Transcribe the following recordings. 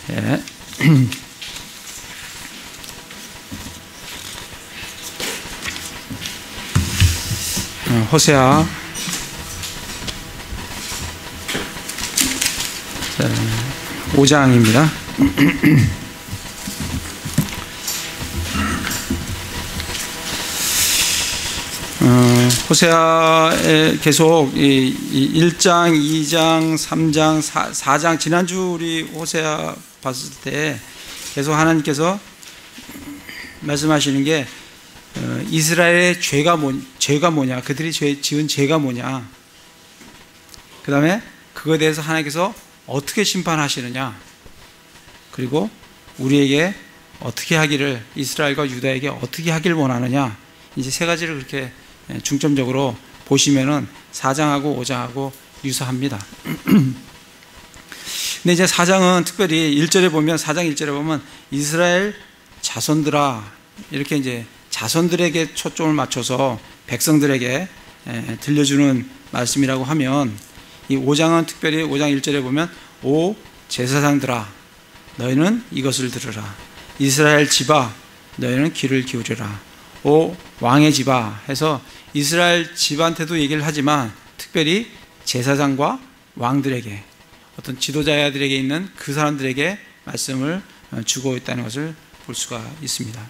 예. 호세아 5장입니다. 호세아에 계속 1장, 2장, 3장, 4장 지난주 우리 호세아 봤을 때 계속 하나님께서 말씀하시는 게 이스라엘의 죄가 뭐냐, 그들이 지은 죄가 뭐냐, 그 다음에 그거에 대해서 하나님께서 어떻게 심판하시느냐, 그리고 우리에게 어떻게 하기를, 이스라엘과 유다에게 어떻게 하기를 원하느냐, 이제 세 가지를 그렇게 중점적으로 보시면은 4장하고 5장하고 유사합니다. 근데 이제 4장은 특별히 1절에 보면, 4장 1절에 보면 이스라엘 자손들아, 이렇게 이제 자손들에게 초점을 맞춰서 백성들에게 들려주는 말씀이라고 하면, 이 5장은 특별히 5장 1절에 보면 오 제사장들아 너희는 이것을 들으라, 이스라엘 집아 너희는 귀를 기울이라, 오 왕의 집아 해서 이스라엘 집한테도 얘기를 하지만 특별히 제사장과 왕들에게, 어떤 지도자들에게 있는 그 사람들에게 말씀을 주고 있다는 것을 볼 수가 있습니다.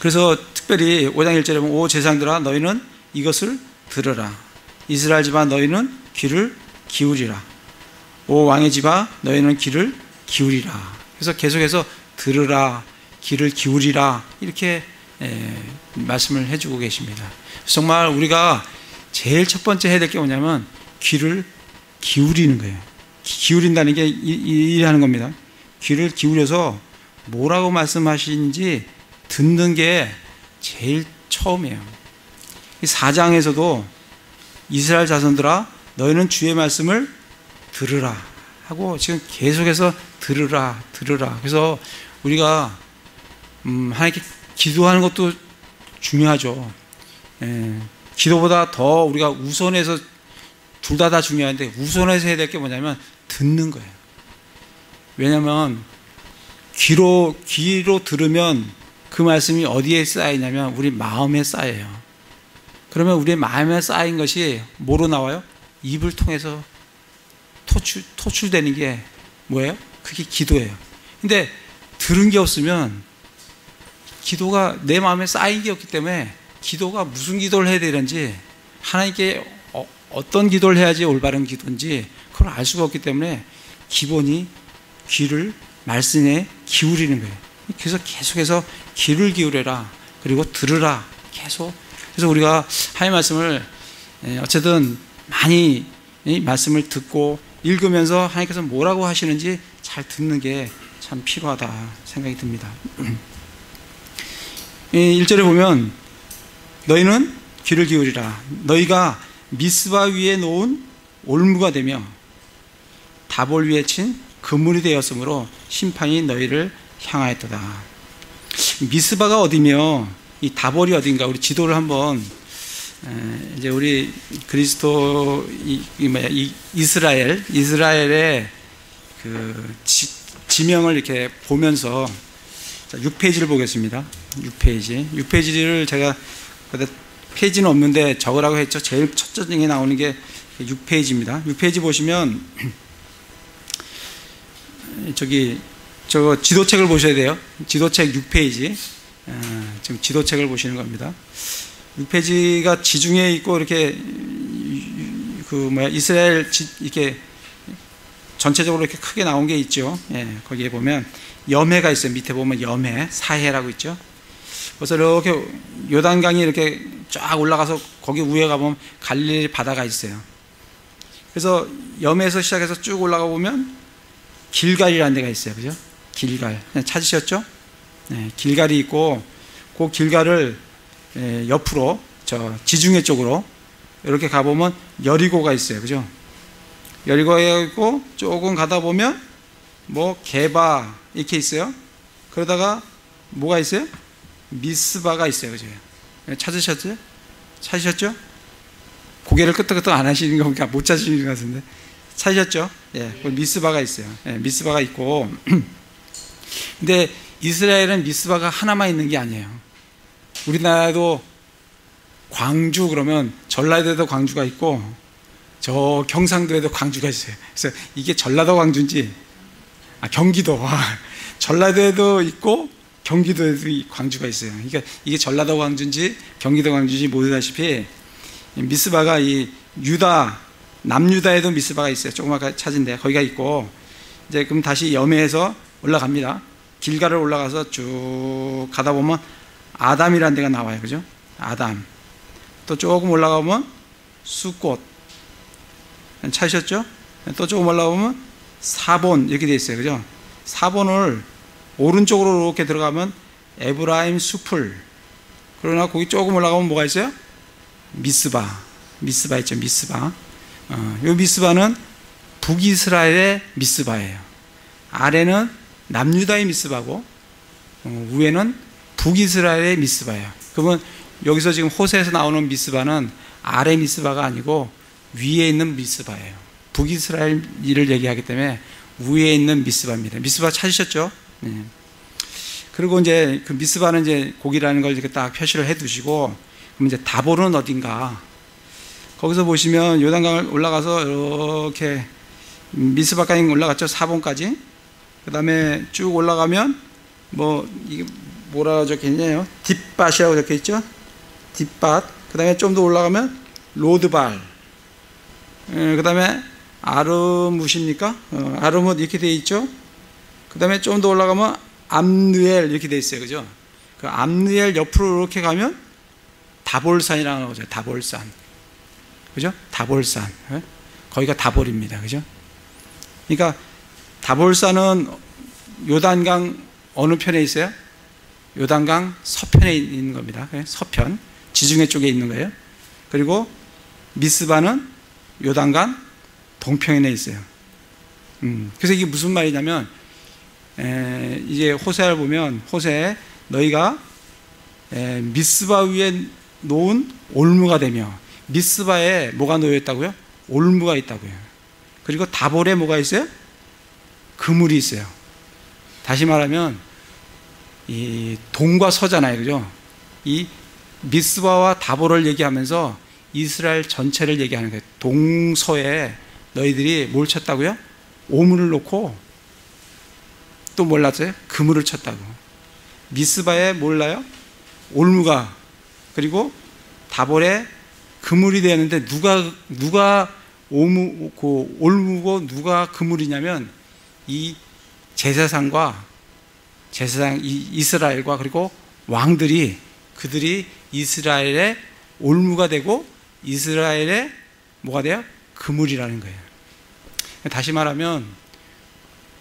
그래서 특별히 5장 1절에 보면 오 제사장들아 너희는 이것을 들으라, 이스라엘 집아 너희는 귀를 기울이라, 오 왕의 집아 너희는 귀를 기울이라. 그래서 계속해서 들으라, 귀를 기울이라, 이렇게 말씀을 해주고 계십니다. 정말 우리가 제일 첫 번째 해야 될 게 뭐냐면 귀를 기울이는 거예요. 기울인다는 게 이해하는 겁니다. 귀를 기울여서 뭐라고 말씀하시는지 듣는 게 제일 처음이에요. 이 4장에서도 이스라엘 자손들아 너희는 주의 말씀을 들으라 하고 지금 계속해서 들으라. 그래서 우리가 하나님께 기도하는 것도 중요하죠. 기도보다 더 우리가 우선해서, 둘 다 중요한데 우선해서 해야 될 게 뭐냐면 듣는 거예요. 왜냐하면 귀로 들으면 그 말씀이 어디에 쌓이냐면 우리 마음에 쌓여요. 그러면 우리 마음에 쌓인 것이 뭐로 나와요? 입을 통해서 토출되는 게 뭐예요? 그게 기도예요. 근데 들은 게 없으면 기도가 내 마음에 쌓인 게 없기 때문에 기도가 무슨 기도를 해야 되는지, 하나님께 어떤 기도를 해야지 올바른 기도인지 그걸 알 수가 없기 때문에 기본이 귀를 말씀에 기울이는 거예요. 그래서 계속해서 귀를 기울여라, 그리고 들으라, 계속. 그래서 우리가 하나님의 말씀을 어쨌든 많이 말씀을 듣고 읽으면서 하나님께서 뭐라고 하시는지 잘 듣는 게 참 필요하다 생각이 듭니다. 1절에 보면 너희는 귀를 기울이라, 너희가 미스바 위에 놓은 올무가 되며 다볼 위에 친 그물이 되었으므로 심판이 너희를 향하였도다. 미스바가 어디며 이 다볼이 어딘가, 우리 지도를 한번 이제 우리 그리스도 이스라엘의 그 지명을 이렇게 보면서 6페이지를 보겠습니다. 6페이지를 제가 페이지는 없는데 적으라고 했죠. 제일 첫 장에 나오는 게 6페이지입니다. 6페이지 보시면 저 지도책을 보셔야 돼요. 지도책 6페이지. 지금 지도책을 보시는 겁니다. 6페이지가 지중해에 있고 이렇게 이스라엘 이렇게 전체적으로 이렇게 크게 나온 게 있죠. 거기에 보면 염해가 있어요. 밑에 보면 염해, 사해라고 있죠. 그래서 이렇게 요단강이 이렇게 쫙 올라가서 거기 위에 가보면 갈릴리 바다가 있어요. 그래서 염해에서 시작해서 쭉 올라가 보면 길갈이라는 데가 있어요. 그죠? 길갈. 찾으셨죠? 길갈이 있고, 그 길갈을 옆으로 지중해 쪽으로 이렇게 가보면 여리고가 있어요. 그죠? 여리고가 있고, 조금 가다 보면 게바 이렇게 있어요. 그러다가 뭐가 있어요? 미스바가 있어요. 그죠? 찾으셨죠? 고개를 끄덕끄덕 안 하시는 거 보니까 못 찾으시는 것 같은데. 찾으셨죠? 예, 미스바가 있어요. 예, 미스바가 있고. 근데 이스라엘은 미스바가 하나만 있는 게 아니에요. 우리나라도 광주 그러면 전라도에도 광주가 있고 저 경상도에도 광주가 있어요. 그래서 이게 전라도 광주인지 경기도 전라도에도 있고 경기도에도 광주가 있어요. 그러니까 이게 전라도 광주인지 경기도 광주인지 모르다시피 미스바가 이 유다 남유다에도 미스바가 있어요. 조금 아까 찾은데 거기가 있고 이제 그럼 다시 염해에서 올라갑니다. 길가를 올라가서 쭉 가다 보면 아담이라는 데가 나와요. 그죠? 아담. 또 조금 올라가보면 숫꽃. 찾으셨죠? 또 조금 올라가보면 사본 이렇게 되어 있어요. 그죠? 사본을 오른쪽으로 이렇게 들어가면 에브라임 수풀. 그러나 거기 조금 올라가면 뭐가 있어요? 미스바. 미스바 있죠. 미스바. 이 미스바는 북이스라엘의 미스바예요. 아래는 남유다의 미스바고 위에는 북이스라엘의 미스바예요. 그러면 여기서 지금 호세에서 나오는 미스바는 아래 미스바가 아니고 위에 있는 미스바예요. 북이스라엘을 얘기하기 때문에 위에 있는 미스바입니다. 미스바 찾으셨죠? 네. 그리고 이제 그 미스바는 이제 고기라는 걸 이렇게 딱 표시를 해 두시고 그럼 이제 다볼은 어딘가? 거기서 보시면 요단강을 올라가서 이렇게 미스바까지 올라갔죠. 사본까지. 그 다음에 쭉 올라가면 뭐 이게 뭐라 적혀있냐요? 딥밭이라고 적혀있죠. 딥밭. 그 다음에 좀 더 올라가면 로드발. 그 다음에 아르뭇입니까? 아르뭇 이렇게 되어 있죠. 그 다음에 좀 더 올라가면 암느엘 이렇게 되어 있어요. 그죠? 그 암느엘 옆으로 이렇게 가면 다볼산이라고 하죠. 다볼산. 그죠? 다볼산. 거기가 다볼입니다. 그죠? 그러니까 다볼산은 요단강 어느 편에 있어요? 요단강 서편에 있는 겁니다. 서편. 지중해 쪽에 있는 거예요. 그리고 미스바는 요단강 동편에 있어요. 그래서 이게 무슨 말이냐면 이제 호세를 보면 호세 너희가 미스바 위에 놓은 올무가 되며 미스바에 뭐가 놓여 있다고요? 올무가 있다고요. 그리고 다볼에 뭐가 있어요? 그물이 있어요. 다시 말하면 이 동과 서잖아요. 그죠? 이 미스바와 다볼을 얘기하면서 이스라엘 전체를 얘기하는 거예요. 동서에 너희들이 뭘 쳤다고요? 오물을 놓고 또 몰랐어요? 그물을 쳤다고. 미스바에 몰라요? 올무가 그리고 다볼에 그물이 되는데 누가 올무고 누가 그물이냐면 이 제사장과 이스라엘과 그리고 왕들이 그들이 이스라엘의 올무가 되고 이스라엘의 뭐가 돼요? 그물이라는 거예요. 다시 말하면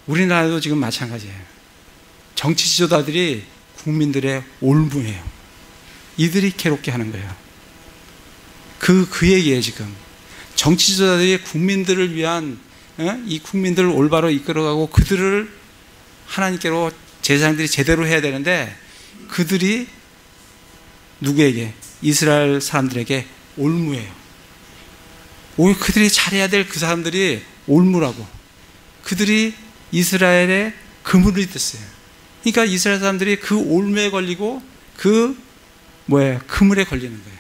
우리나라도 지금 마찬가지예요. 정치 지도자들이 국민들의 올무예요. 이들이 괴롭게 하는 거예요. 그 얘기예요. 지금 정치 지도자들이 국민들을 위한 이 국민들을 올바로 이끌어가고 그들을 하나님께로 제사장들이 제대로 해야 되는데 그들이 누구에게? 이스라엘 사람들에게 올무예요. 오히려 그들이 잘해야 될 그 사람들이 올무라고. 그들이 이스라엘의 그물이 됐어요. 그러니까 이스라엘 사람들이 그 올무에 걸리고 그물에 걸리는 거예요.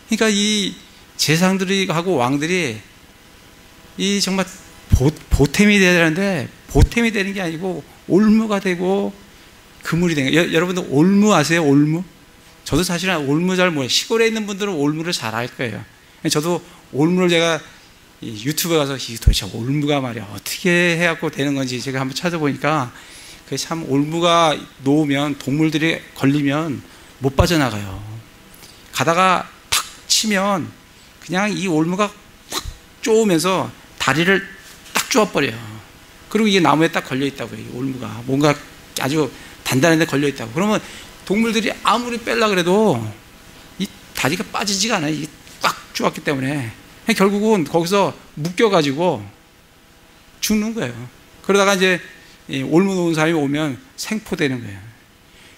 그러니까 이 제사장들이 하고 왕들이 이 정말 보탬이 돼야 되는데 보탬이 되는 게 아니고 올무가 되고 그물이 되는 거예요. 여러분들 올무 아세요? 올무? 저도 사실은 올무 잘 몰라요. 시골에 있는 분들은 올무를 잘 알 거예요. 저도 올무를 제가 유튜브에 가서 도대체 올무가 말이야 어떻게 해갖고 되는 건지 제가 한번 찾아보니까 그게 참 올무가 놓으면 동물들이 걸리면 못 빠져나가요. 가다가 탁 치면 그냥 이 올무가 확 쪼으면서 다리를 딱 쪼아버려요. 그리고 이게 나무에 딱 걸려있다고요. 이 올무가 뭔가 아주 단단한 데 걸려있다고. 그러면 동물들이 아무리 뺄라 그래도 이 다리가 빠지지가 않아요. 이게 꽉 쪼았기 때문에 결국은 거기서 묶여가지고 죽는 거예요. 그러다가 이제 올무 놓은 사람이 오면 생포되는 거예요.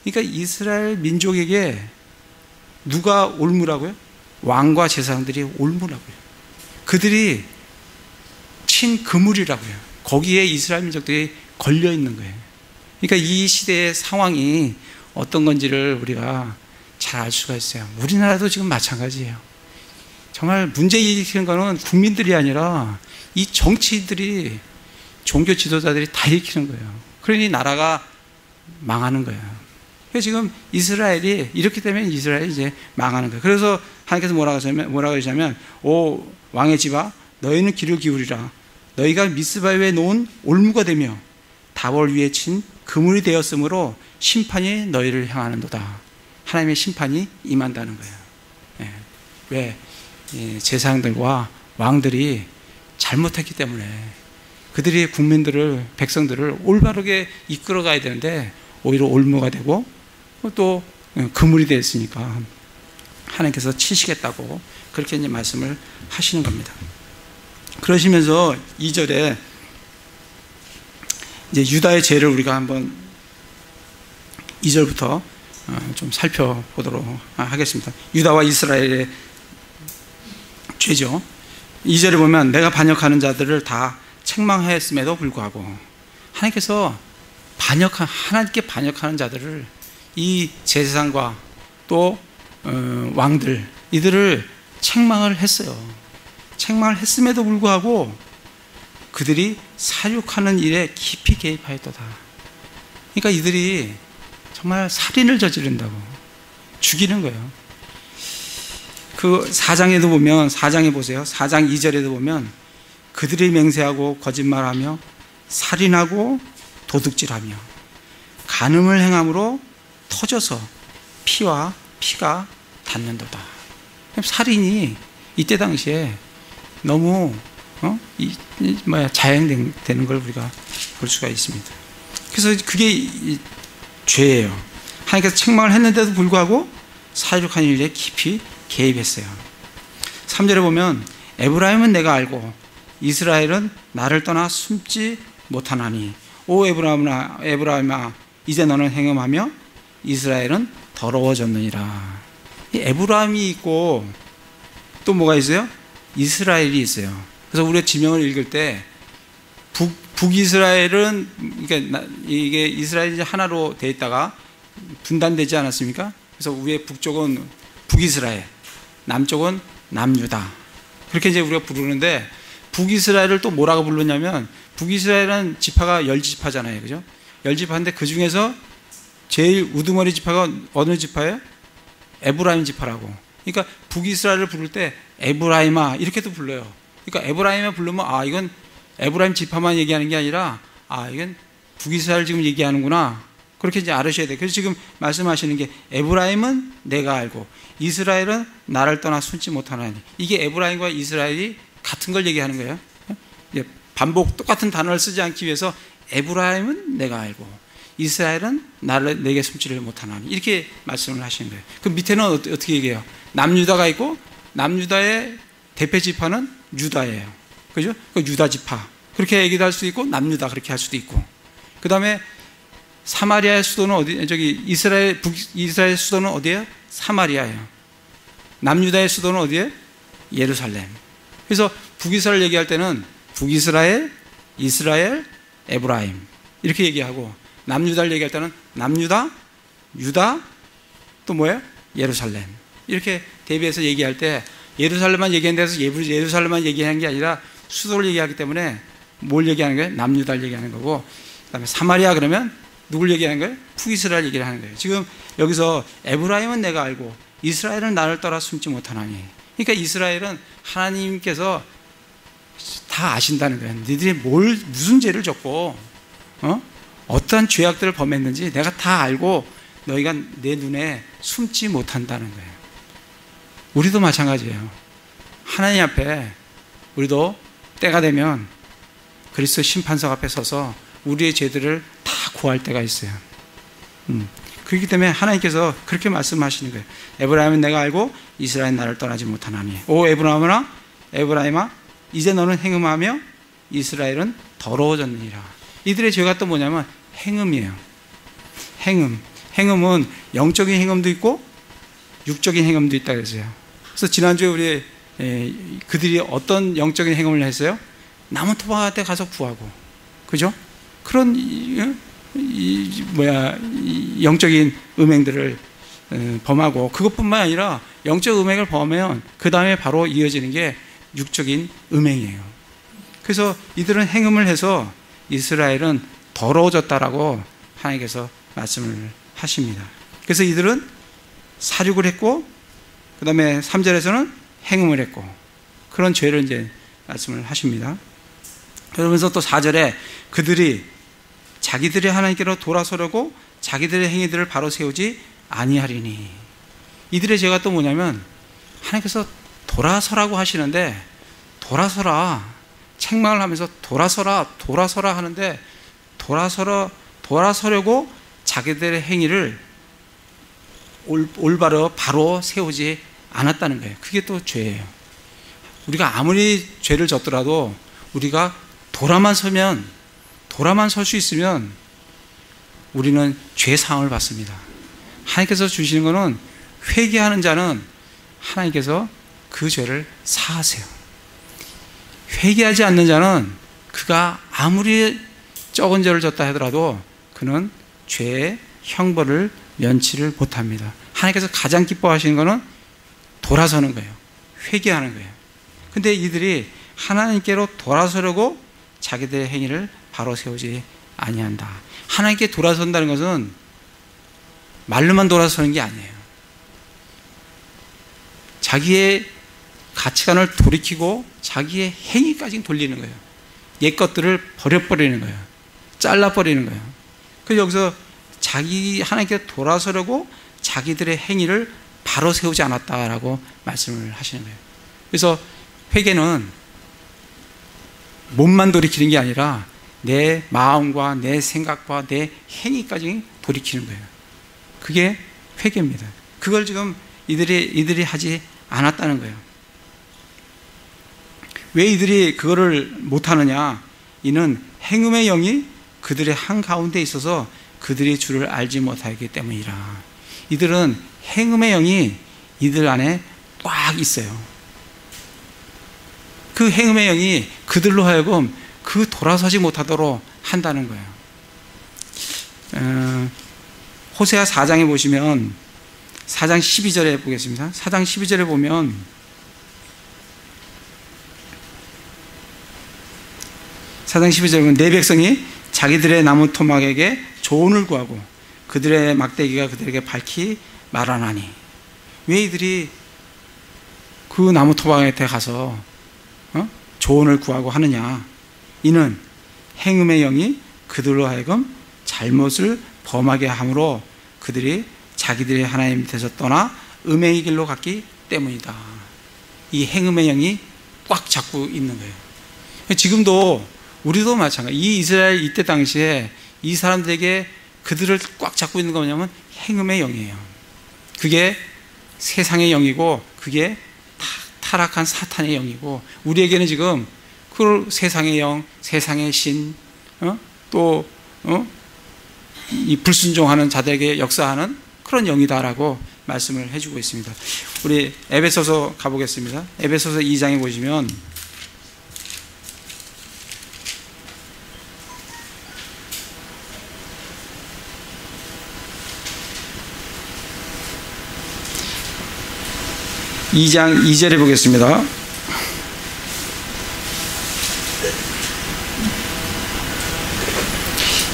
그러니까 이스라엘 민족에게 누가 올무라고요? 왕과 제사장들이 올무라고요. 그들이 친 그물이라고요. 거기에 이스라엘 민족들이 걸려 있는 거예요. 그러니까 이 시대의 상황이 어떤 건지를 우리가 잘 알 수가 있어요. 우리나라도 지금 마찬가지예요. 정말 문제 일으키는 거는 국민들이 아니라 이 정치인들이, 종교 지도자들이 다 일으키는 거예요. 그러니 나라가 망하는 거예요. 그래서 지금 이스라엘이 이렇기 때문에 이스라엘이 이제 망하는 거예요. 그래서 하나님께서 뭐라고 하시냐면, 오 왕의 집아 너희는 귀를 기울이라. 너희가 미스바에 놓은 올무가 되며 다볼 위에 친 그물이 되었으므로 심판이 너희를 향하는도다. 하나님의 심판이 임한다는 거예요. 예. 왜? 제사장들과 왕들이 잘못했기 때문에 그들이 국민들을, 백성들을 올바르게 이끌어가야 되는데 오히려 올무가 되고 또 그물이 되었으니까 하나님께서 치시겠다고 그렇게 이제 말씀을 하시는 겁니다. 그러시면서 2절에 이제 유다의 죄를 우리가 한번 2절부터 좀 살펴보도록 하겠습니다. 유다와 이스라엘의 죄죠. 2절에 보면 내가 반역하는 자들을 다 책망하였음에도 불구하고 하나님께서 하나님께 반역하는 자들을, 이 제사장과 또 왕들, 이들을 책망을 했어요. 책망을 했음에도 불구하고 그들이 사륙하는 일에 깊이 개입하였도다. 그러니까 이들이 정말 살인을 저지른다고, 죽이는 거예요. 그 4장에도 보면, 4장에 보세요. 4장 2절에도 보면 그들이 맹세하고 거짓말하며 살인하고 도둑질하며 간음을 행함으로 터져서 피가 닿는도다. 살인이 이때 당시에 너무 자행되는 걸 우리가 볼 수가 있습니다. 그래서 그게 죄예요. 하나님께서 책망을 했는데도 불구하고 사륙하는 일에 깊이 개입했어요. 3절에 보면 에브라임은 내가 알고 이스라엘은 나를 떠나 숨지 못하나니 오 에브라임아 이제 너는 행음하며 이스라엘은 더러워졌느니라. 이 에브라임이 있고 또 뭐가 있어요? 이스라엘이 있어요. 그래서 우리가 지명을 읽을 때 북이스라엘은, 그러니까 이게 이스라엘이 하나로 되어 있다가 분단되지 않았습니까? 그래서 위에 북쪽은 북이스라엘, 남쪽은 남유다. 그렇게 이제 우리가 부르는데 북이스라엘을 또 뭐라고 부르냐면, 북이스라엘은 지파가 10지파잖아요. 그죠? 10지파인데 그 중에서 제일 우두머리 지파가 어느 지파예요? 에브라임 지파라고. 그러니까 북이스라엘을 부를 때 에브라임아 이렇게도 불러요. 그러니까 에브라임을 부르면 이건 에브라임 지파만 얘기하는 게 아니라 이건 북이스라엘 지금 얘기하는구나. 그렇게 이제 알으셔야 돼요. 그래서 지금 말씀하시는 게 에브라임은 내가 알고 이스라엘은 나를 떠나 숨지 못하나니, 이게 에브라임과 이스라엘이 같은 걸 얘기하는 거예요. 반복 똑같은 단어를 쓰지 않기 위해서 에브라임은 내가 알고 이스라엘은 내게 숨지를 못하나니 이렇게 말씀을 하시는 거예요. 그 밑에는 어떻게 얘기해요? 남유다가 있고 남유다의 대표 지파는 유다예요. 그죠? 그 유다 지파 그렇게 얘기도 할 수도 있고 남유다 그렇게 할 수도 있고, 그 다음에 사마리아의 수도는 이스라엘 수도는 어디예요? 사마리아예요. 남유다의 수도는 어디예요? 예루살렘. 그래서 북이스라엘 얘기할 때는 북이스라엘, 이스라엘, 에브라임 이렇게 얘기하고, 남유다를 얘기할 때는 남유다, 유다, 또 뭐예요? 예루살렘. 이렇게 대비해서 얘기할 때 예루살렘만 얘기하는 데서 예루살렘만 얘기하는 게 아니라 수도를 얘기하기 때문에 뭘 얘기하는 거예요? 남유다를 얘기하는 거고, 그 다음에 사마리아 그러면 누굴 얘기하는 거예요? 북이스라엘 얘기를 하는 거예요. 지금 여기서 에브라임은 내가 알고 이스라엘은 나를 떠나 숨지 못하나니, 그러니까 이스라엘은 하나님께서 다 아신다는 거예요. 너희들이 무슨 죄를 졌고 어떠한 죄악들을 범했는지 내가 다 알고 너희가 내 눈에 숨지 못한다는 거예요. 우리도 마찬가지예요. 하나님 앞에 우리도 때가 되면 그리스도 심판석 앞에 서서 우리의 죄들을 다 구할 때가 있어요. 그렇기 때문에 하나님께서 그렇게 말씀하시는 거예요. 에브라임은 내가 알고 이스라엘은 나를 떠나지 못하나니 오 에브라임아 이제 너는 행음하며 이스라엘은 더러워졌느니라. 이들의 죄가 또 뭐냐면 행음이에요. 행음은 영적인 행음도 있고 육적인 행음도 있다 그랬어요. 그래서 지난주에 우리 그들이 어떤 영적인 행음을 했어요? 나무 토막한테 가서 구하고, 그죠? 그런 영적인 음행들을 범하고, 그것뿐만 아니라 영적 음행을 범하면 그 다음에 바로 이어지는 게 육적인 음행이에요. 그래서 이들은 행음을 해서 이스라엘은 더러워졌다라고 하나님께서 말씀을 하십니다. 그래서 이들은 살육을 했고, 그 다음에 3절에서는 행음을 했고, 그런 죄를 이제 말씀을 하십니다. 그러면서 또 4절에 그들이 자기들의 하나님께로 돌아서려고 자기들의 행위들을 바로 세우지 아니하리니, 이들의 죄가 또 뭐냐면 하나님께서 돌아서라고 하시는데, 돌아서라, 책망을 하면서 돌아서라 하는데, 돌아서려고 자기들의 행위를 올바로 바로 세우지 않았다는 거예요. 그게 또 죄예요. 우리가 아무리 죄를 졌더라도 우리가 돌아만 설 수 있으면 우리는 죄사함을 받습니다. 하나님께서 주시는 것은 회개하는 자는 하나님께서 그 죄를 사하세요. 회개하지 않는 자는 그가 아무리 적은 죄를 졌다 하더라도 그는 죄의 형벌을 면치를 못합니다. 하나님께서 가장 기뻐하시는 것은 돌아서는 거예요. 회개하는 거예요. 근데 이들이 하나님께로 돌아서려고 자기들의 행위를 바로 세우지 아니한다. 하나님께 돌아선다는 것은 말로만 돌아서는 게 아니에요. 자기의 가치관을 돌이키고 자기의 행위까지 돌리는 거예요. 옛 것들을 버려버리는 거예요. 잘라버리는 거예요. 그래서 여기서 하나님께 돌아서려고 자기들의 행위를 바로 세우지 않았다라고 말씀을 하시는 거예요. 그래서 회개는 몸만 돌이키는 게 아니라 내 마음과 내 생각과 내 행위까지 돌이키는 거예요. 그게 회개입니다. 그걸 지금 이들이 하지 않았다는 거예요. 왜 이들이 그거를 못하느냐? 이는 행음의 영이 그들의 한가운데 있어서 그들이 주를 알지 못하기 때문이라. 이들은 행음의 영이 이들 안에 꽉 있어요. 그 행음의 영이 그들로 하여금 그 돌아서지 못하도록 한다는 거예요. 호세아 4장에 보시면 4장 12절에 보겠습니다. 4장 12절에 보면 내 백성이 자기들의 나무 토막에게 조언을 구하고 그들의 막대기가 그들에게 밝히 말하나니. 왜 이들이 그 나무 토막한테 가서 조언을 구하고 하느냐? 이는 행음의 영이 그들로 하여금 잘못을 범하게 함으로 그들이 자기들의 하나님 밑에서 떠나 음행의 길로 갔기 때문이다. 이 행음의 영이 꽉 잡고 있는 거예요. 지금도 우리도 마찬가지. 이 이스라엘 이때 당시에 이 사람들에게 그들을 꽉 잡고 있는 거 뭐냐면 행음의 영이에요. 그게 세상의 영이고 그게 타락한 사탄의 영이고, 우리에게는 지금 그 세상의 영, 세상의 신, 또 이 불순종하는 자들에게 역사하는 그런 영이다라고 말씀을 해주고 있습니다. 우리 에베소서 가보겠습니다. 에베소서 2장에 보시면 (2장 2절에) 보겠습니다.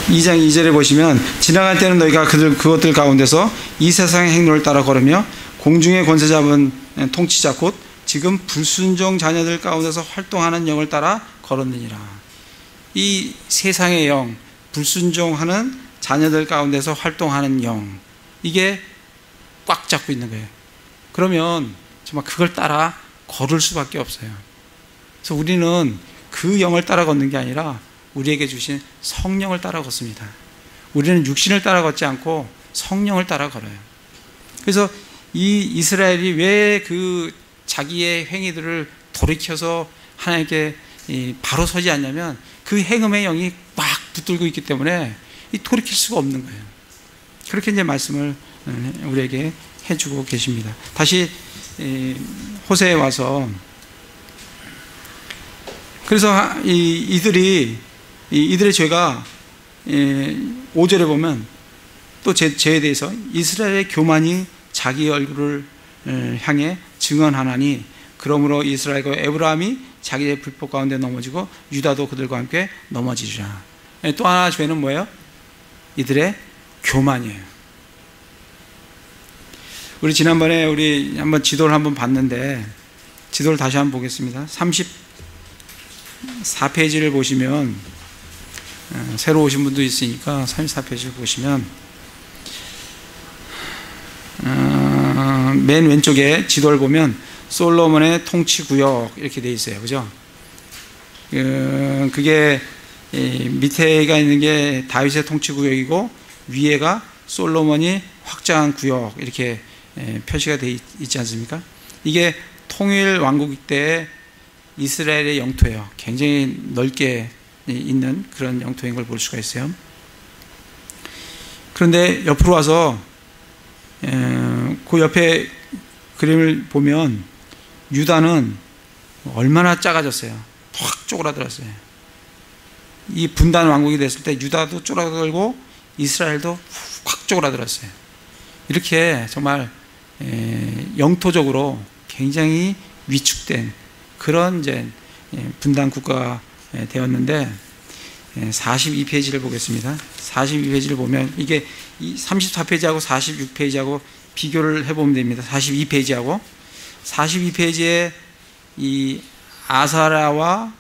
(2장 2절에) 보시면 지나갈 때는 너희가 그것들 가운데서 이 세상의 행로를 따라 걸으며 공중의 권세 잡은 통치자 곧 지금 불순종 자녀들 가운데서 활동하는 영을 따라 걸었느니라. 이 세상의 영, 불순종하는 자녀들 가운데서 활동하는 영, 이게 꽉 잡고 있는 거예요. 그러면 정말 그걸 따라 걸을 수밖에 없어요. 그래서 우리는 그 영을 따라 걷는 게 아니라 우리에게 주신 성령을 따라 걷습니다. 우리는 육신을 따라 걷지 않고 성령을 따라 걸어요. 그래서 이 이스라엘이 왜 그 자기의 행위들을 돌이켜서 하나님께 바로 서지 않냐면 그 행음의 영이 막 붙들고 있기 때문에 돌이킬 수가 없는 거예요. 그렇게 이제 말씀을 우리에게 해주고 계십니다. 다시 호세에 와서 그래서 이들의 죄가 5절에 보면 또 죄에 대해서 이스라엘의 교만이 자기 얼굴을 향해 증언하나니 그러므로 이스라엘과 에브라임이 자기의 불법 가운데 넘어지고 유다도 그들과 함께 넘어지리라. 또 하나 죄는 뭐예요? 이들의 교만이에요. 우리 지난번에 한번 지도를 한번 봤는데 지도를 다시 한번 보겠습니다. 34페이지를 보시면 새로 오신 분도 있으니까 34페이지를 보시면 맨 왼쪽에 지도를 보면 솔로몬의 통치구역 이렇게 돼 있어요. 그죠? 그게 밑에가 있는 게 다윗의 통치구역이고 위에가 솔로몬이 확장한 구역 이렇게 표시가 돼 있지 않습니까? 이게 통일 왕국 때 이스라엘의 영토예요. 굉장히 넓게 있는 그런 영토인 걸 볼 수가 있어요. 그런데 옆으로 와서 그 옆에 그림을 보면 유다는 얼마나 작아졌어요. 확 쪼그라들었어요. 이 분단 왕국이 됐을 때 유다도 쪼그라들고 이스라엘도 확 쪼그라들었어요. 이렇게 정말 영토적으로 굉장히 위축된 그런 이제 분단 국가가 되었는데 42페이지를 보겠습니다. 42페이지를 보면 이게 34페이지하고 46페이지하고 비교를 해보면 됩니다. 42페이지하고 42페이지에 이 아사라와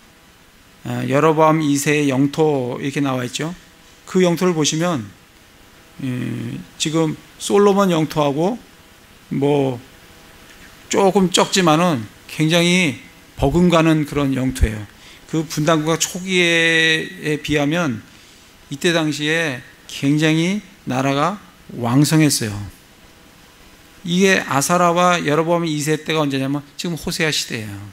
여로보암 2세의 영토 이렇게 나와 있죠. 그 영토를 보시면 지금 솔로몬 영토하고 뭐 조금 적지만은 굉장히 버금가는 그런 영토예요. 그 분단국가 초기에 비하면 이때 당시에 굉장히 나라가 왕성했어요. 이게 아사라와 여로보암 2세 때가 언제냐면 지금 호세아 시대예요.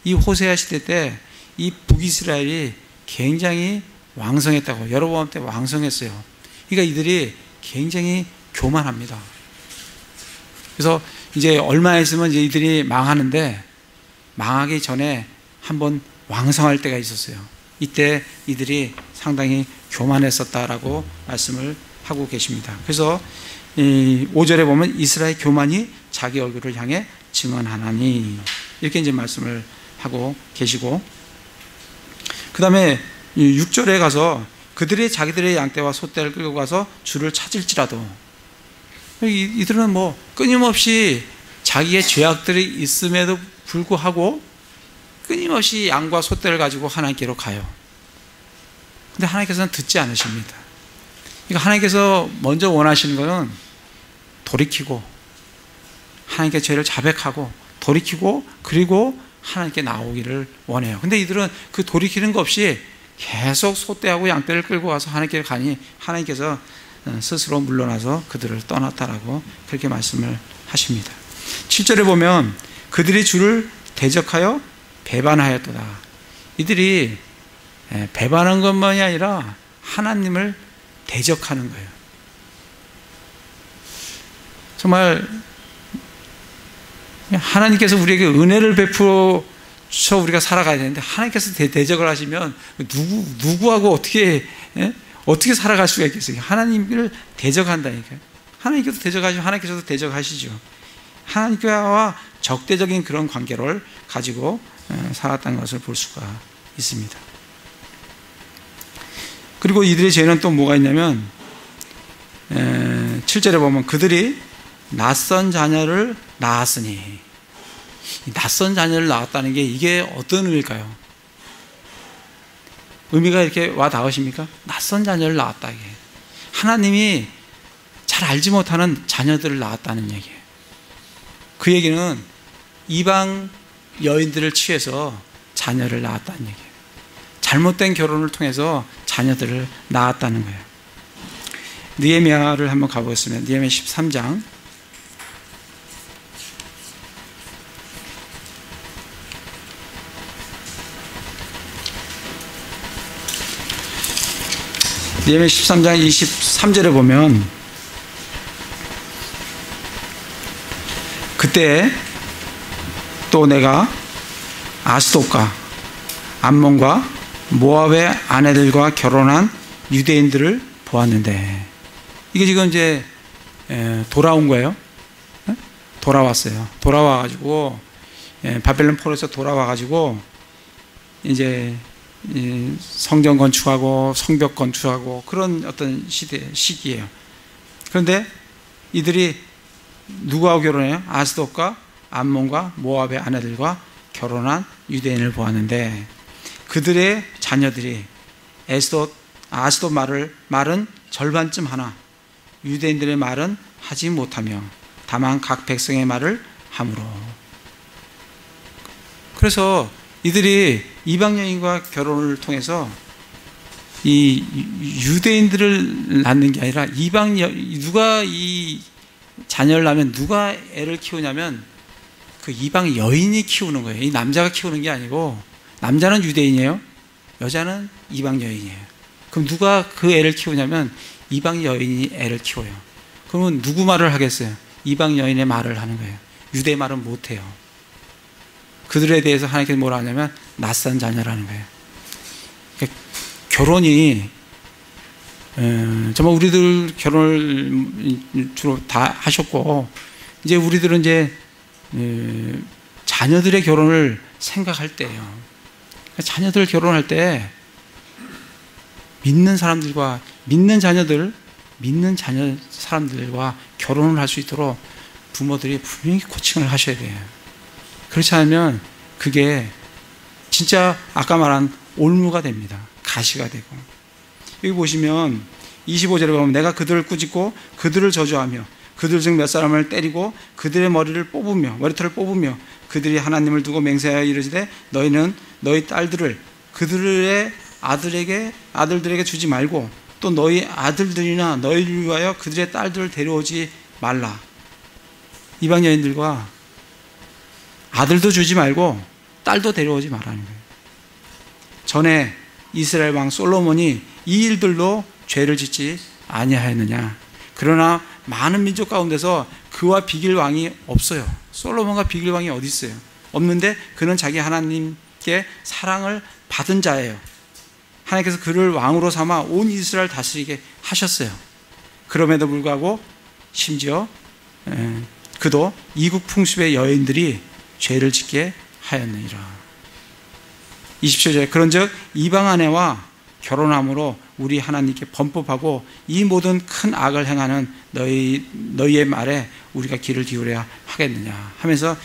이 호세아 시대 때 이 북이스라엘이 굉장히 왕성했다고. 여로보암 때 왕성했어요. 그러니까 이들이 굉장히 교만합니다. 그래서 이제 얼마 있으면 이제 이들이 망하는데 망하기 전에 한번 왕성할 때가 있었어요. 이때 이들이 상당히 교만했었다라고 말씀을 하고 계십니다. 그래서 5절에 보면 이스라엘 교만이 자기 얼굴을 향해 증언하나니 이렇게 이제 말씀을 하고 계시고, 그 다음에 6절에 가서 그들이 자기들의 양떼와 소떼를 끌고 가서 주를 찾을지라도, 이들은 뭐 끊임없이 자기의 죄악들이 있음에도 불구하고 끊임없이 양과 소떼를 가지고 하나님께로 가요. 근데 하나님께서는 듣지 않으십니다. 그러니까 하나님께서 먼저 원하시는 것은 돌이키고 하나님께 죄를 자백하고 돌이키고 그리고 하나님께 나오기를 원해요. 근데 이들은 그 돌이키는 것 없이 계속 소떼하고 양떼를 끌고 가서 하나님께 가니 하나님께서 스스로 물러나서 그들을 떠났다라고 그렇게 말씀을 하십니다. 7절에 보면 그들이 주를 대적하여 배반하였도다. 이들이 배반한 것만이 아니라 하나님을 대적하는 거예요. 정말 하나님께서 우리에게 은혜를 베푸셔 우리가 살아가야 되는데 하나님께서 대적을 하시면 누구하고 어떻게 살아갈 수가 있겠어요? 하나님을 대적한다니까요. 하나님께서 대적하시면 하나님께서도 대적하시죠. 하나님과 적대적인 그런 관계를 가지고 살았다는 것을 볼 수가 있습니다. 그리고 이들의 죄는 또 뭐가 있냐면 7절에 보면 그들이 낯선 자녀를 낳았으니, 낯선 자녀를 낳았다는 게 이게 어떤 의미일까요? 의미가 이렇게 와 닿으십니까? 낯선 자녀를 낳았다. 이게 하나님이 잘 알지 못하는 자녀들을 낳았다는 얘기예요. 그 얘기는 이방 여인들을 취해서 자녀를 낳았다는 얘기예요. 잘못된 결혼을 통해서 자녀들을 낳았다는 거예요. 느헤미야를 한번 가보겠습니다. 느헤미야 13장. 느헤미야 13장 23절에 보면 그때 또 내가 아스돗과 암몬과 모압의 아내들과 결혼한 유대인들을 보았는데, 이게 지금 이제 돌아온 거예요. 돌아왔어요. 돌아와가지고 바벨론 포로에서 돌아와가지고 이제 성전 건축하고 성벽 건축하고 그런 어떤 시기예요. 그런데 이들이 누구하고 결혼해요? 아스돗과 암몬과 모압의 아내들과 결혼한 유대인을 보았는데, 그들의 자녀들이 아스돗 말은 절반쯤 하나, 유대인들의 말은 하지 못하며 다만 각 백성의 말을 함으로. 그래서 이들이 이방 여인과 결혼을 통해서 이 유대인들을 낳는 게 아니라 누가 이 자녀를 낳으면 누가 애를 키우냐면 그 이방 여인이 키우는 거예요. 이 남자가 키우는 게 아니고, 남자는 유대인이에요. 여자는 이방 여인이에요. 그럼 누가 그 애를 키우냐면 이방 여인이 애를 키워요. 그러면 누구 말을 하겠어요? 이방 여인의 말을 하는 거예요. 유대 말은 못해요. 그들에 대해서 하나님께서 뭐라 하냐면 낯선 자녀라는 거예요. 그러니까 결혼이 정말 우리들 결혼을 주로 다 하셨고, 이제 우리들은 이제 자녀들의 결혼을 생각할 때예요. 자녀들 결혼할 때 믿는 사람들과 믿는 사람들과 결혼을 할 수 있도록 부모들이 분명히 코칭을 하셔야 돼요. 그렇지 않으면 그게 진짜 아까 말한 올무가 됩니다. 가시가 되고. 여기 보시면 25절에 보면 내가 그들을 꾸짖고 그들을 저주하며 그들 중 몇 사람을 때리고 그들의 머리털을 뽑으며 그들이 하나님을 두고 맹세하여 이르시되 너희는 너희 딸들을 그들의 아들들에게 주지 말고 또 너희 아들들이나 너희를 위하여 그들의 딸들을 데려오지 말라. 이방 여인들과 아들도 주지 말고 딸도 데려오지 말라는 거예요. 전에 이스라엘 왕 솔로몬이 이 일들로 죄를 짓지 아니하였느냐. 그러나 많은 민족 가운데서 그와 비길 왕이 없어요. 솔로몬과 비길 왕이 어디 있어요? 없는데 그는 자기 하나님께 사랑을 받은 자예요. 하나님께서 그를 왕으로 삼아 온 이스라엘 다스리게 하셨어요. 그럼에도 불구하고 심지어 그도 이국 풍습의 여인들이 죄를 짓게 하였느니라. 27절에 그런즉 이방 아내와 결혼함으로 우리 하나님께 범법하고 이 모든 큰 악을 행하는 너희의 말에 우리가 귀를 기울여야 하겠느냐 하면서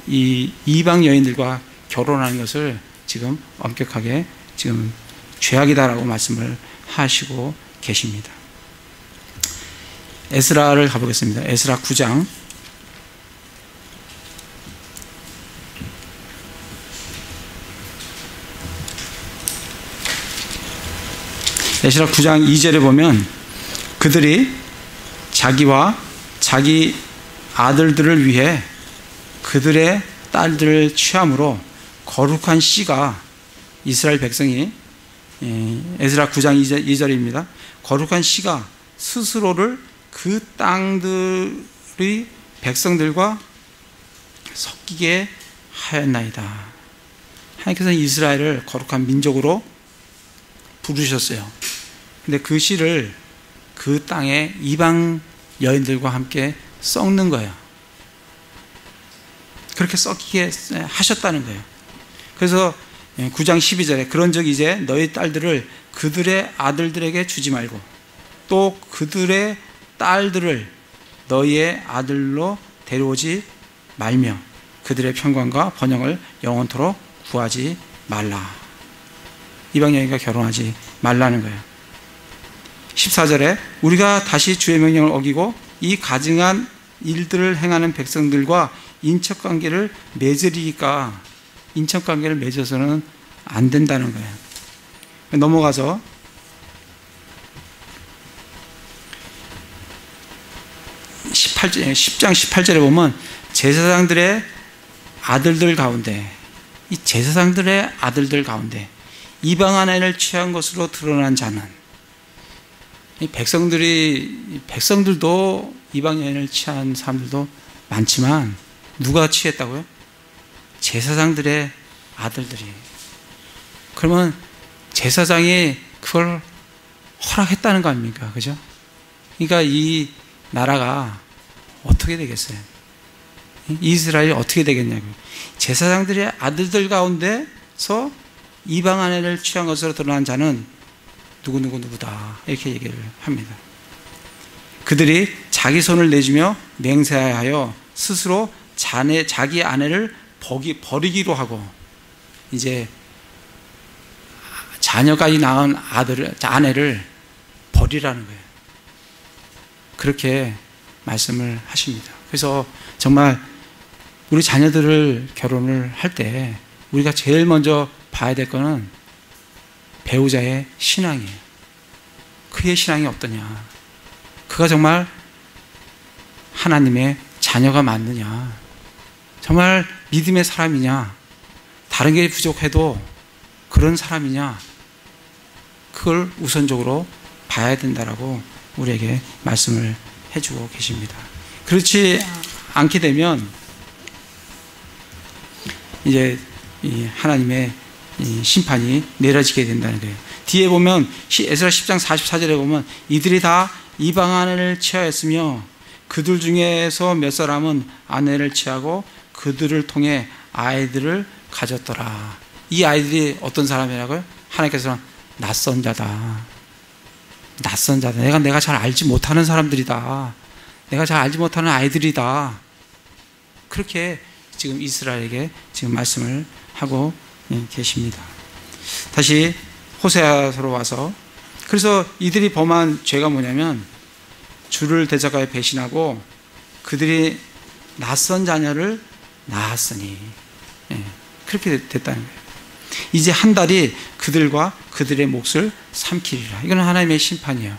이 이방 여인들과 결혼하는 것을 지금 엄격하게 지금 죄악이다라고 말씀을 하시고 계십니다. 에스라를 가보겠습니다. 에스라 9장. 에스라 9장 2절에 보면 그들이 자기와 자기 아들들을 위해 그들의 딸들을 취함으로 거룩한 씨가 이스라엘 백성이 에스라 9장 2절입니다. 거룩한 씨가 스스로를 그 땅들의 백성들과 섞이게 하였나이다. 하나님께서는 이스라엘을 거룩한 민족으로 부르셨어요. 근데 그 씨를 그 땅의 이방 여인들과 함께 섞는 거예요. 그렇게 섞이게 하셨다는 거예요. 그래서 9장 12절에 그런즉 이제 너희 딸들을 그들의 아들들에게 주지 말고 또 그들의 딸들을 너희의 아들로 데려오지 말며 그들의 평강과 번영을 영원토록 구하지 말라. 이방 여인과 결혼하지 말라는 거예요. 14절에 우리가 다시 주의 명령을 어기고 이 가증한 일들을 행하는 백성들과 인척관계를 맺으리니까 인척관계를 맺어서는 안 된다는 거예요. 넘어가서 10장 18절에 보면 제사장들의 아들들 가운데 이 제사장들의 아들들 가운데 이방 아내를 취한 것으로 드러난 자는 이 백성들도 이방 여인을 취한 사람들도 많지만 누가 취했다고요? 제사장들의 아들들이 그러면 제사장이 그걸 허락했다는 거 아닙니까? 그죠? 그러니까 이 나라가 어떻게 되겠어요? 이스라엘이 어떻게 되겠냐고요. 제사장들의 아들들 가운데서 이방 아내를 취한 것으로 드러난 자는 누구다 이렇게 얘기를 합니다. 그들이 자기 손을 내주며 맹세하여 스스로 자기 아내를 버리기로 하고 이제 자녀까지 낳은 아내를 버리라는 거예요. 그렇게 말씀을 하십니다. 그래서 정말 우리 자녀들을 결혼을 할 때 우리가 제일 먼저 봐야 될 거는 배우자의 신앙이에요. 그의 신앙이 어떠냐, 그가 정말 하나님의 자녀가 맞느냐, 정말 믿음의 사람이냐, 다른 게 부족해도 그런 사람이냐, 그걸 우선적으로 봐야 된다라고 우리에게 말씀을 해주고 계십니다. 그렇지 않게 되면 이제 이 하나님의 이 심판이 내려지게 된다는 거예요. 뒤에 보면 에스라 10장 44절에 보면 이들이 다 이방 아내를 취하였으며 그들 중에서 몇 사람은 아내를 취하고 그들을 통해 아이들을 가졌더라. 이 아이들이 어떤 사람이라고요? 하나님께서는 낯선 자다. 낯선 자다. 내가 잘 알지 못하는 사람들이다. 내가 잘 알지 못하는 아이들이다. 그렇게 지금 이스라엘에게 지금 말씀을 하고 계십니다. 다시 호세아서로 와서, 그래서 이들이 범한 죄가 뭐냐면 주를 대적하여 배신하고 그들이 낯선 자녀를 낳았으니, 그렇게 됐다는 거예요. 이제 한 달이 그들과 그들의 몫을 삼키리라. 이건 하나님의 심판이에요.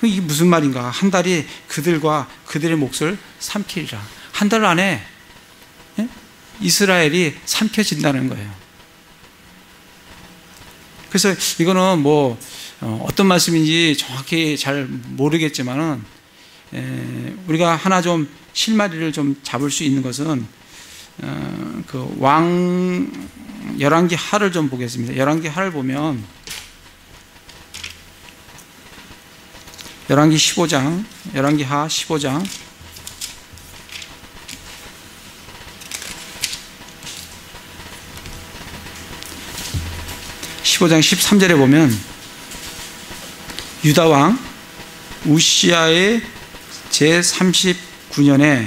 이게 무슨 말인가? 한 달이 그들과 그들의 몫을 삼키리라. 한 달 안에 이스라엘이 삼켜진다는 거예요. 그래서 이거는 뭐 어떤 말씀인지 정확히 잘 모르겠지만은 우리가 하나 좀 실마리를 좀 잡을 수 있는 것은 그 왕 열왕기 하를 좀 보겠습니다. 열왕기 하를 보면 열왕기 15장, 열왕기 하 15장 15장 13절에 보면 유다왕 우시아의 제39년에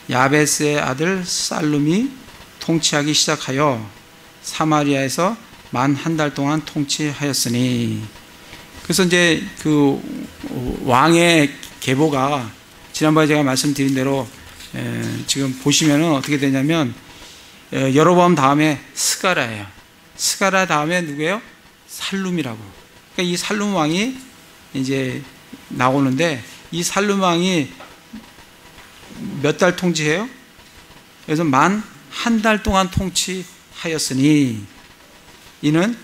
야베스의 아들 살룸이 통치하기 시작하여 사마리아에서 만 한 달 동안 통치하였으니, 그래서 이제 그 왕의 계보가 지난번에 제가 말씀드린 대로 지금 보시면은 어떻게 되냐면 여로보암 다음에 스가랴예요. 스가랴 다음에 누구예요? 살룸이라고. 그러니까 이 살룸 왕이 이제 나오는데, 이 살룸 왕이 몇 달 통치해요? 그래서 만 한 달 동안 통치하였으니, 이는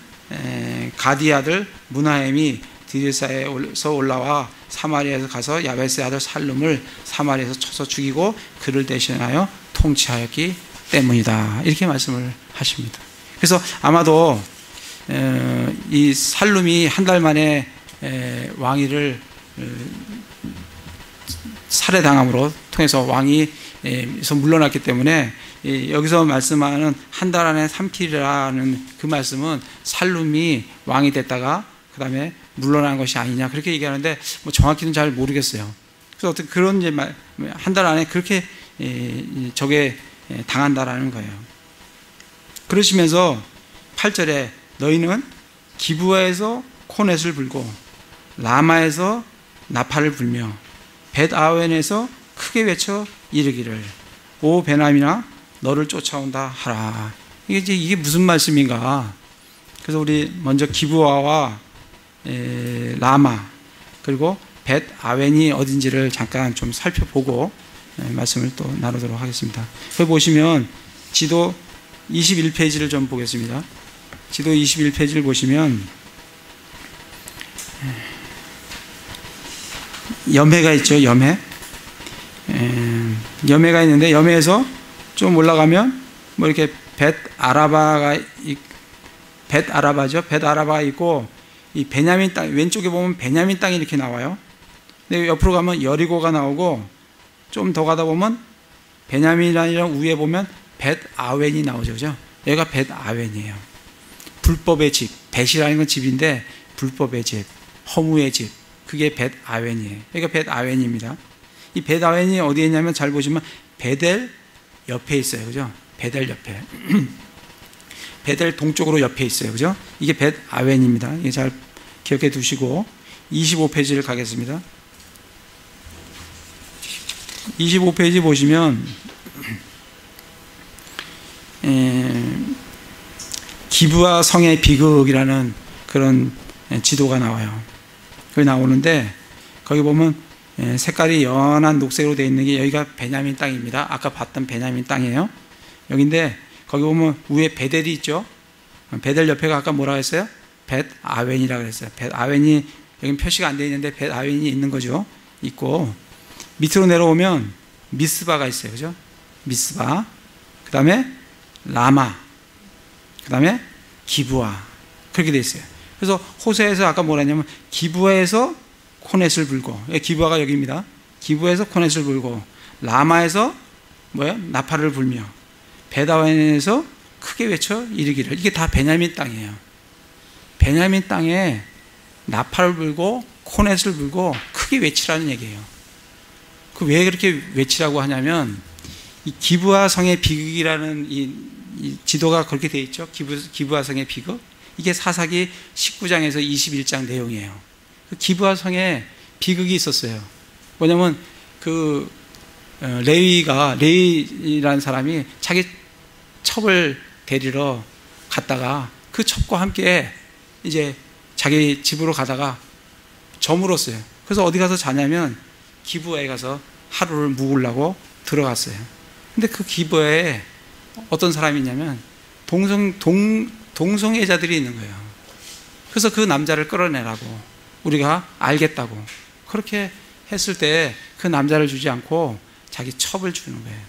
가디 아들 무나햄이 디르사에서 올라와 사마리아에서 가서 야베스의 아들 살룸을 사마리아에서 쳐서 죽이고 그를 대신하여 통치하였기 때문이다. 이렇게 말씀을 하십니다. 그래서 아마도 이 살룸이 한 달 만에 왕위를 살해당함으로 통해서 왕위에서 물러났기 때문에 여기서 말씀하는 한 달 안에 삼키리라는 그 말씀은 살룸이 왕이 됐다가 그 다음에 물러난 것이 아니냐, 그렇게 얘기하는데 뭐 정확히는 잘 모르겠어요. 그래서 어떻게 그런 이제 한 달 안에 그렇게 저게 당한다라는 거예요. 그러시면서 8절에 너희는 기브아에서 코넷을 불고 라마에서 나팔을 불며 벳아웬에서 크게 외쳐 이르기를 오 베나미나 너를 쫓아온다 하라. 이게 무슨 말씀인가? 그래서 우리 먼저 기브아와 라마 그리고 벳아웬이 어딘지를 잠깐 좀 살펴보고 말씀을 또 나누도록 하겠습니다. 여기 보시면 지도 21페이지를 좀 보겠습니다. 지도 21페이지를 보시면 염해가 있죠. 염해가 있는데 벳 아라바죠. 벳 아라바가 있고 이 베냐민 땅 왼쪽에 보면 베냐민 땅이 이렇게 나와요. 근데 옆으로 가면 여리고가 나오고 좀 더 가다 보면 베냐민이랑 위에 보면 벳 아웬이 나오죠. 그죠? 여기가 벳 아웬이에요. 불법의 집. 벳이라는 건 집인데 불법의 집, 허무의 집. 그게 벳 아웬이에요. 여기가 벳 아웬입니다. 이 벳 아웬이 어디에 있냐면 잘 보시면 베델 옆에 있어요. 그죠? 베델 옆에. 베델 동쪽으로 옆에 있어요. 그죠? 이게 벳 아웬입니다. 이게 잘 기억해 두시고 25페이지를 가겠습니다. 25페이지 보시면 기브와 성의 비극이라는 그런 지도가 나와요. 거기 나오는데 거기 보면 색깔이 연한 녹색으로 되어 있는 게 여기가 베냐민 땅입니다. 아까 봤던 베냐민 땅이에요. 여기인데 거기 보면 위에 베델이 있죠. 베델 옆에가 아까 뭐라고 했어요? 벳 아웬이라고 그랬어요. 벳 아웬이 여기 표시가 안 되어 있는데 벳 아웬이 있는 거죠. 있고 밑으로 내려오면 미스바가 있어요. 그죠? 미스바. 그 다음에 라마. 그 다음에 기브아. 그렇게 되어 있어요. 그래서 호세에서 아까 뭐라 했냐면 기브아에서 코넷을 불고, 기브아가 여기입니다. 기브아에서 코넷을 불고, 라마에서 뭐예요? 나팔을 불며, 벳아웬에서 크게 외쳐 이르기를. 이게 다 베냐민 땅이에요. 베냐민 땅에 나팔을 불고 코넷을 불고 크게 외치라는 얘기예요. 그 왜 그렇게 외치라고 하냐면 이 기브아 성의 비극이라는 이 지도가 그렇게 되어 있죠. 기브아 성의 비극. 이게 사사기 19장에서 21장 내용이에요. 그 기브아 성에 비극이 있었어요. 뭐냐면 그 레위라는 사람이 자기 첩을 데리러 갔다가 그 첩과 함께 이제 자기 집으로 가다가 저물었어요. 그래서 어디 가서 자냐면 기브아에 가서 하루를 묵으려고 들어갔어요. 근데 그 기브아에 어떤 사람이 있냐면 동성애자들이 있는 거예요. 그래서 그 남자를 끌어내라고 우리가 알겠다고 그렇게 했을 때 그 남자를 주지 않고 자기 첩을 주는 거예요.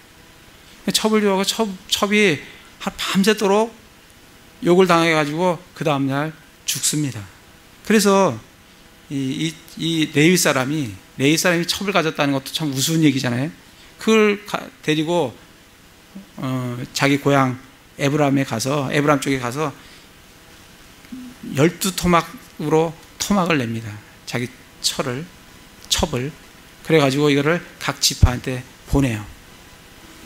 첩을 주고 첩이 밤새도록 욕을 당해가지고 그 다음날 죽습니다. 그래서 이 레위 사람이 첩을 가졌다는 것도 참 우스운 얘기잖아요. 그걸 데리고 자기 고향 에브람 쪽에 가서 12토막으로 토막을 냅니다. 자기 첩을. 그래가지고 이거를 각 지파한테 보내요.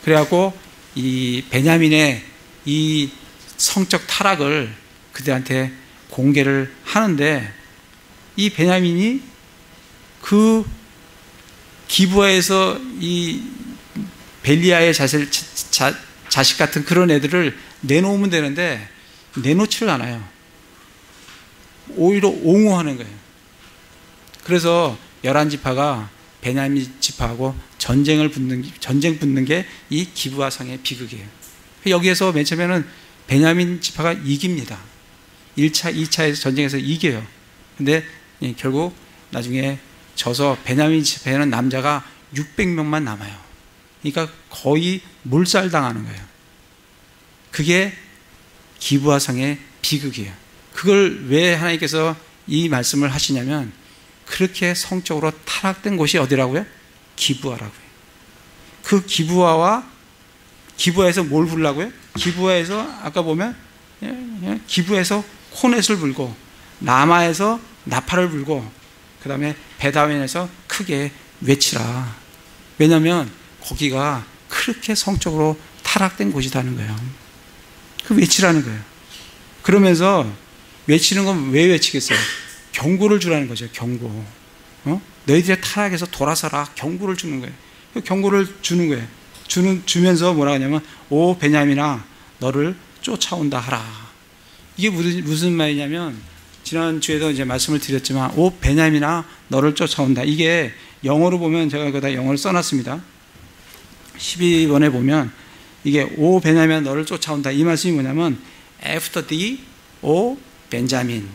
그래갖고 이 베냐민의 이 성적 타락을 그들한테 공개를 하는데 이 베냐민이 그 기브아에서 이 벨리아의 자식 같은 그런 애들을 내놓으면 되는데 내놓지를 않아요. 오히려 옹호하는 거예요. 그래서 11지파가 베냐민 지파하고 전쟁 붙는 게 이 기브아 성의 비극이에요. 여기에서 맨 처음에는 베냐민 지파가 이깁니다. 1차, 2차에서 전쟁에서 이겨요. 근데 결국 나중에 져서 베냐민 지파에는 남자가 600명만 남아요. 그러니까 거의 몰살당하는 거예요. 그게 기브아 성의 비극이에요. 그걸 왜 하나님께서 이 말씀을 하시냐면 그렇게 성적으로 타락된 곳이 어디라고요? 기브아라고요. 그 기브아에서 뭘 부르라고요? 기브아에서 아까 보면 기브아에서 코넷을 불고 라마에서 나팔을 불고 그 다음에 벳아웬에서 크게 외치라. 왜냐하면 거기가 그렇게 성적으로 타락된 곳이라는 거예요. 그 외치라는 거예요. 그러면서 외치는 건 왜 외치겠어요? 경고를 주라는 거죠. 경고. 너희들의 타락에서 돌아서라. 경고를 주는 거예요. 경고를 주는 거예요. 주면서 뭐라 하냐면 오 베냐민아 너를 쫓아온다 하라. 이게 무슨 말이냐면 지난주에도 이제 말씀을 드렸지만 오 베냐민아 너를 쫓아온다. 이게 영어로 보면 제가 거기다 영어를 써놨습니다. 12번에 보면 이게 오 베냐민아 너를 쫓아온다. 이 말씀이 뭐냐면 after thee 오 벤자민.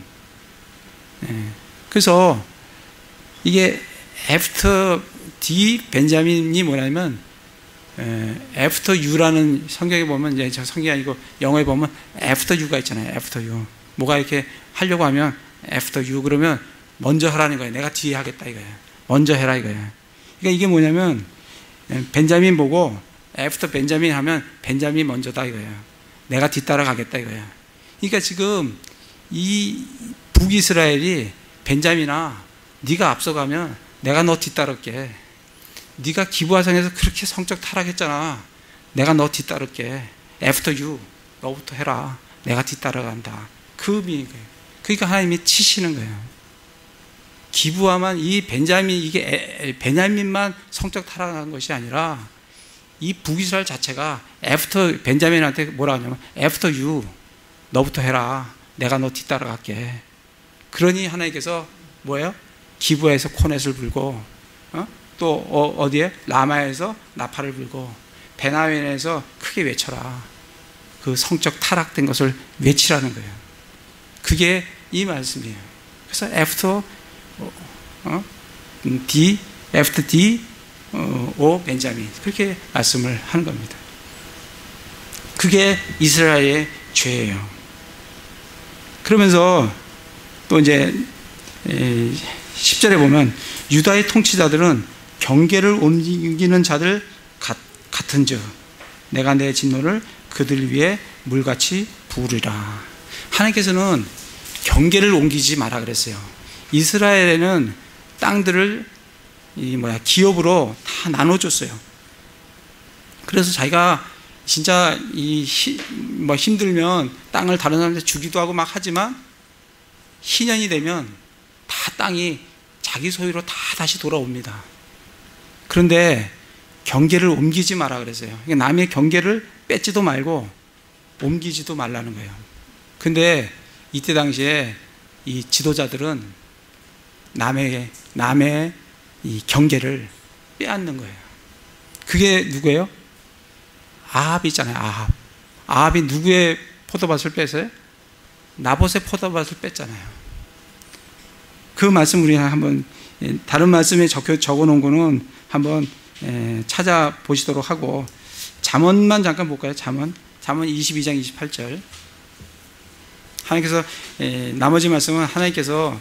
그래서 이게 after thee 벤자민이 뭐냐면 after you라는 성경에 보면 이제 저 성경이 아니고 영어에 보면 after you가 있잖아요. after you. 뭐가 이렇게 하려고 하면 after you 그러면 먼저 하라는 거예요. 내가 뒤에 하겠다 이거예요. 먼저 해라 이거예요. 그러니까 이게 뭐냐면 벤자민 보고 after 벤자민 하면 벤자민 먼저다 이거예요. 내가 뒤따라 가겠다 이거예요. 그러니까 지금 이 북이스라엘이 벤자민아 네가 앞서가면 내가 너 뒤따를게. 네가 기브아성에서 그렇게 성적 타락했잖아. 내가 너 뒤따를게. after you 너부터 해라. 내가 뒤따라간다. 그 의미인 거예요. 그러니까 하나님이 치시는 거예요. 기브아만 이 벤자민 이게 베냐민만 성적 타락한 것이 아니라 이 북이스라엘 자체가 애프터 벤자민한테 뭐라 하냐면 애프터 유 너부터 해라. 내가 너 뒤따라갈게. 그러니 하나님께서 뭐예요? 기브아에서 코넷을 불고 또 어디에? 라마에서 나팔을 불고 베나민에서 크게 외쳐라. 그 성적 타락된 것을 외치라는 거예요. 그게 이 말씀이에요. 그래서 애프터 after D, O 벤자민 그렇게 말씀을 하는 겁니다. 그게 이스라엘의 죄예요. 그러면서 또 이제 10절에 보면 유다의 통치자들은 경계를 옮기는 자들 같은즉 내가 내 진노를 그들 위에 물같이 부으리라. 하나님께서는 경계를 옮기지 마라 그랬어요. 이스라엘에는 땅들을 기업으로 다 나눠줬어요. 그래서 자기가 진짜 힘들면 땅을 다른 사람한테 주기도 하고 막 하지만 희년이 되면 다 땅이 자기 소유로 다 다시 돌아옵니다. 그런데 경계를 옮기지 마라 그랬어요. 그러니까 남의 경계를 뺏지도 말고 옮기지도 말라는 거예요. 근데 이때 당시에 이 지도자들은 남의 이 경계를 빼앗는 거예요. 그게 누구예요? 아합이잖아요. 아합이 누구의 포도밭을 뺐어요? 나봇의 포도밭을 뺐잖아요. 그 말씀 우리 한번 다른 말씀에 적어 놓은 거는 한번 찾아보시도록 하고 잠언만 잠깐 볼까요? 잠언 22장 28절. 하나님께서 나머지 말씀은 하나님께서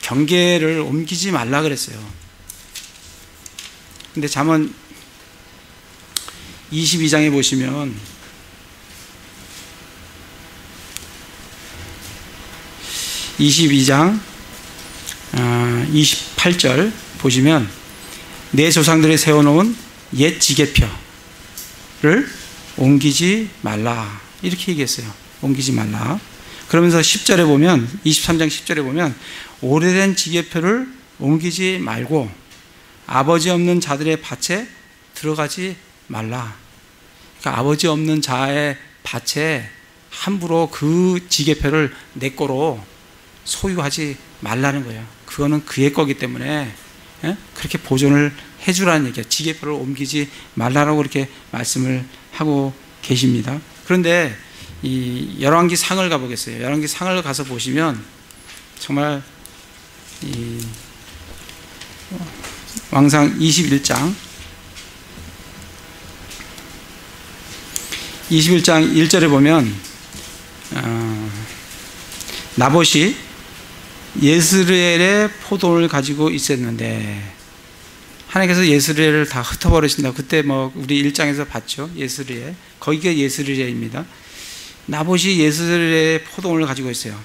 경계를 옮기지 말라 그랬어요. 근데 잠언 22장에 보시면 (22장) 28절 보시면 내 조상들이 세워놓은 옛 지계표를 옮기지 말라 이렇게 얘기했어요. 옮기지 말라. 그러면서 10절에 보면 23장 10절에 보면 오래된 지계표를 옮기지 말고 아버지 없는 자들의 밭에 들어가지 말라. 그러니까 아버지 없는 자의 밭에 함부로 그 지계표를 내 거로 소유하지 말라는 거예요. 그거는 그의 거기 때문에 그렇게 보존을 해주라는 얘기예요. 지계표를 옮기지 말라라고 그렇게 말씀을 하고 계십니다. 그런데 이 열왕기 상을 가보겠어요. 열왕기 상을 가서 보시면 정말 이 왕상 21장 1절에 보면 나봇이 예스르엘의 포도를 가지고 있었는데 하나님께서 예스르엘을 다 흩어버리신다. 그때 우리 1장에서 봤죠. 예스르엘. 거기가 예스르엘입니다. 나봇이 예스르엘의 포도원을 가지고 있어요.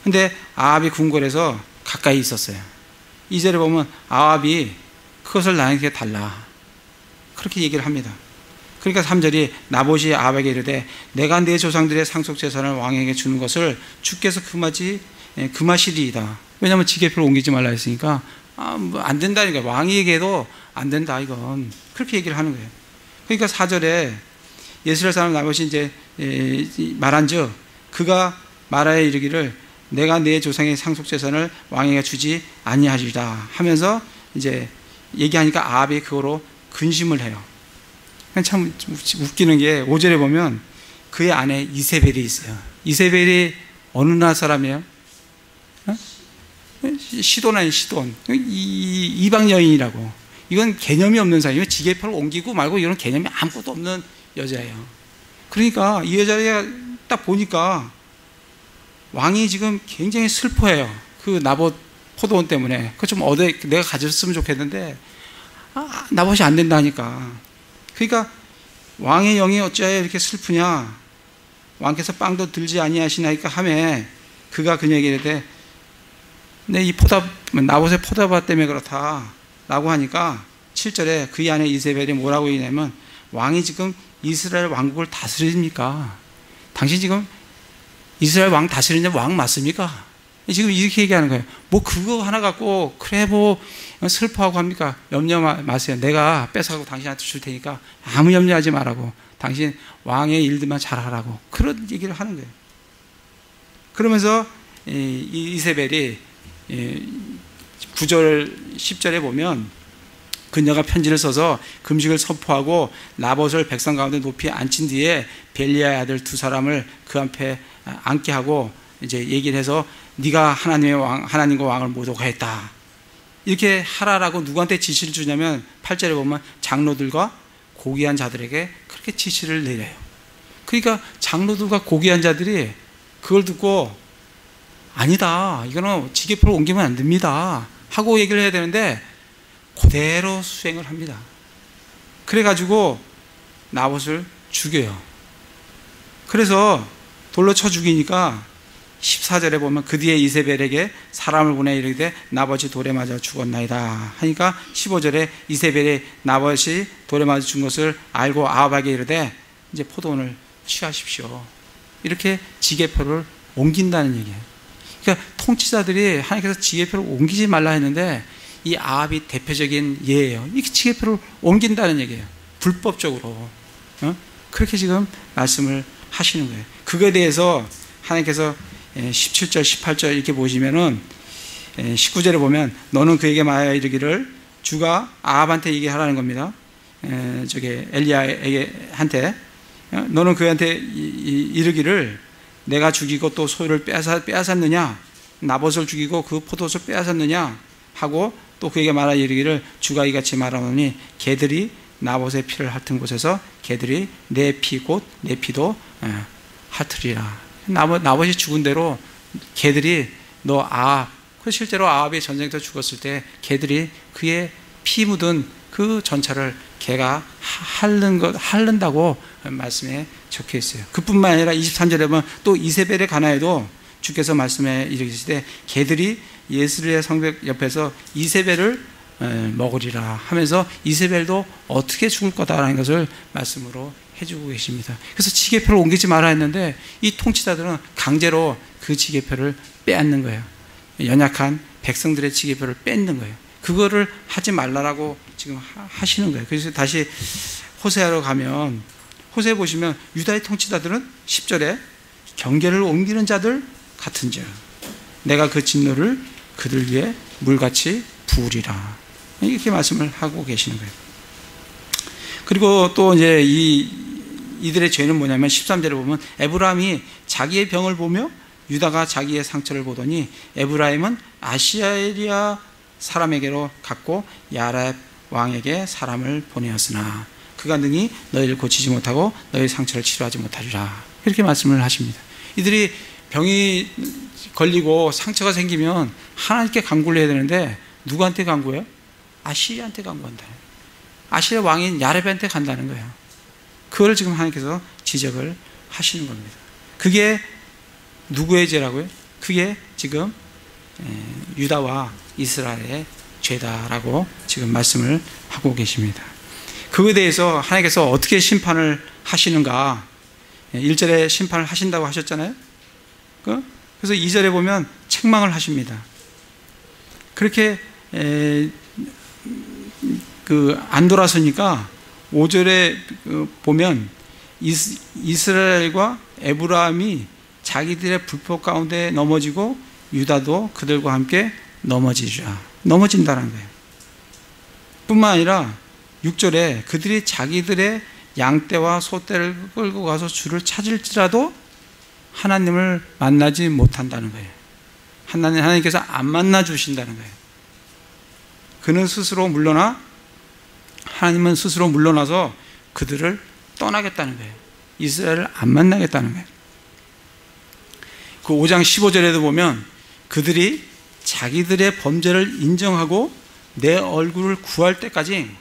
근데 아합이 궁궐에서 가까이 있었어요. 2절에 보면 아합이 그것을 나에게 달라. 그렇게 얘기를 합니다. 그러니까 3절이 나봇이 아합에게 이르되 내가 내 조상들의 상속재산을 왕에게 주는 것을 주께서 금하시리이다. 왜냐하면 지계표를 옮기지 말라 했으니까 안 된다니까. 왕에게도 안 된다 이건. 그렇게 얘기를 하는 거예요. 그러니까 4절에 예스라엘 사람 나봇이 이제 말한즉 그가 말하여 이르기를 내가 내 조상의 상속재산을 왕에게 주지 아니하리라 하면서 이제 얘기하니까 아합이 그거로 근심을 해요. 참 웃기는 게 5절에 보면 그의 아내 이세벨이 있어요. 이세벨이 어느 나라 사람이에요? 시돈 아닌 시돈. 이방 여인이라고. 이건 개념이 없는 사람이에요. 지계표를 옮기고 말고 이런 개념이 아무것도 없는 여자예요. 그러니까 이 여자가 딱 보니까 왕이 지금 굉장히 슬퍼해요. 그 나봇 포도원 때문에. 그거 좀 내가 가졌으면 좋겠는데, 나봇이 안 된다니까. 그러니까 왕의 영이 어찌하여 이렇게 슬프냐? 왕께서 빵도 들지 아니하시나이까 하며 그가 그녀에게 이르되 내 이 나봇의 포도밭 때문에 그렇다 라고 하니까 7절에 그의 아내 이세벨이 뭐라고 얘기냐면 왕이 지금 이스라엘 왕국을 다스립니까? 당신 지금 이스라엘 왕 다스리는 왕 맞습니까? 지금 이렇게 얘기하는 거예요. 뭐 그거 하나 갖고 그래 뭐 슬퍼하고 합니까? 염려 마세요. 내가 뺏어가고 당신한테 줄 테니까 아무 염려하지 말라고. 당신 왕의 일들만 잘하라고. 그런 얘기를 하는 거예요. 그러면서 이세벨이 9절 10절에 보면 그녀가 편지를 써서 금식을 선포하고 나봇을 백성 가운데 높이 앉힌 뒤에 벨리아의 아들 두 사람을 그 앞에 앉게 하고 이제 얘기를 해서 네가 하나님과 왕을 모독하였다 이렇게 하라라고 누구한테 지시를 주냐면 8절에 보면 장로들과 고귀한 자들에게 그렇게 지시를 내려요. 그러니까 장로들과 고귀한 자들이 그걸 듣고 아니다 이거는 지게표를 옮기면 안 됩니다 하고 얘기를 해야 되는데 그대로 수행을 합니다. 그래가지고 나봇을 죽여요. 그래서 돌로 쳐 죽이니까 14절에 보면 그 뒤에 이세벨에게 사람을 보내 이르되 나봇이 돌에 맞아 죽었나이다 하니까 15절에 이세벨이 나봇이 돌에 맞아 죽은 것을 알고 아합에게 이르되 이제 포도원을 취하십시오. 이렇게 지게표를 옮긴다는 얘기예요. 그러니까 통치자들이 하나님께서 지게표를 옮기지 말라 했는데 이 아합이 대표적인 예예요. 이렇게 지게표를 옮긴다는 얘기예요. 불법적으로. 그렇게 지금 말씀을 하시는 거예요. 그거에 대해서 하나님께서 17절, 18절 이렇게 보시면은 19절에 보면 너는 그에게 말하여 이르기를 주가 아합한테 얘기하라는 겁니다. 엘리야에게 한테 너는 그한테 이르기를 내가 죽이고 또 소유를 빼앗았느냐 나봇을 죽이고 그 포도를 빼앗았느냐 하고 또 그에게 말하여 이르기를 주가 이같이 말하노니 개들이 나봇의 피를 핥은 곳에서 개들이 내 피 곧 내 피도 핥으리라. 나봇이 죽은 대로 개들이 실제로 아합이 전쟁터 죽었을 때 개들이 그의 피 묻은 그 전차를 개가 핥는다고 말씀에 적혀 있어요. 그뿐만 아니라 23절에 보면 또 이세벨의 가나에도 주께서 말씀에 이르시되 개들이 예스르의 성벽 옆에서 이세벨을 먹으리라 하면서 이세벨도 어떻게 죽을 거다라는 것을 말씀으로 해주고 계십니다. 그래서 지게표를 옮기지 말아 했는데 이 통치자들은 강제로 그 지게표를 빼앗는 거예요. 연약한 백성들의 지게표를 뺏는 거예요. 그거를 하지 말라라고 지금 하시는 거예요. 그래서 다시 호세아로 가면 호세에 보시면 유다의 통치자들은 10절에 경계를 옮기는 자들 같은즉 내가 그 진노를 그들 위에 물같이 부으리라 이렇게 말씀을 하고 계시는 거예요. 그리고 또 이제 이들의 죄는 뭐냐면 13절에 보면 에브라임이 자기의 병을 보며 유다가 자기의 상처를 보더니 에브라임은 아시아리아 사람에게로 갔고 야렙 왕에게 사람을 보내었으나 그가 능히 너희를 고치지 못하고 너희 상처를 치료하지 못하리라 이렇게 말씀을 하십니다. 이들이 병이 걸리고 상처가 생기면 하나님께 간구를 해야 되는데 누구한테 간구해요? 아시리아한테 간구한다. 아시리아 왕인 야렙한테 간다는 거예요. 그걸 지금 하나님께서 지적을 하시는 겁니다. 그게 누구의 죄라고요? 그게 지금 유다와 이스라엘의 죄다라고 지금 말씀을 하고 계십니다. 그거에 대해서 하나님께서 어떻게 심판을 하시는가 1절에 심판을 하신다고 하셨잖아요. 그래서 2절에 보면 책망을 하십니다. 그렇게 안 돌아서니까 5절에 보면 이스라엘과 에브라임이 자기들의 불법 가운데 넘어지고 유다도 그들과 함께 넘어진다는 거예요. 뿐만 아니라 6절에 그들이 자기들의 양떼와 소떼를 끌고 가서 주를 찾을지라도 하나님을 만나지 못한다는 거예요. 하나님께서 안 만나 주신다는 거예요. 하나님은 스스로 물러나서 그들을 떠나겠다는 거예요. 이스라엘을 안 만나겠다는 거예요. 그 5장 15절에도 보면 그들이 자기들의 범죄를 인정하고 내 얼굴을 구할 때까지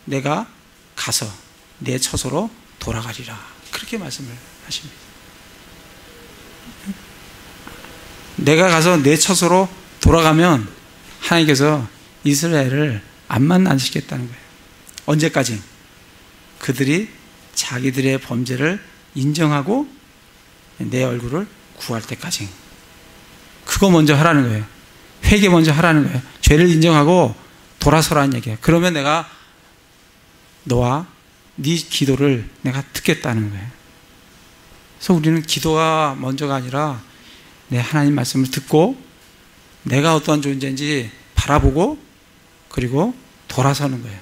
내가 가서 내 처소로 돌아가리라. 그렇게 말씀을 하십니다. 내가 가서 내 처소로 돌아가면 하나님께서 이스라엘을 안 만나시겠다는 거예요. 언제까지? 그들이 자기들의 범죄를 인정하고 내 얼굴을 구할 때까지. 그거 먼저 하라는 거예요. 회개 먼저 하라는 거예요. 죄를 인정하고 돌아서라는 얘기예요. 그러면 내가 너와 네 기도를 내가 듣겠다는 거예요. 그래서 우리는 기도가 먼저가 아니라 내 하나님 말씀을 듣고 내가 어떠한 존재인지 바라보고 그리고 돌아서는 거예요.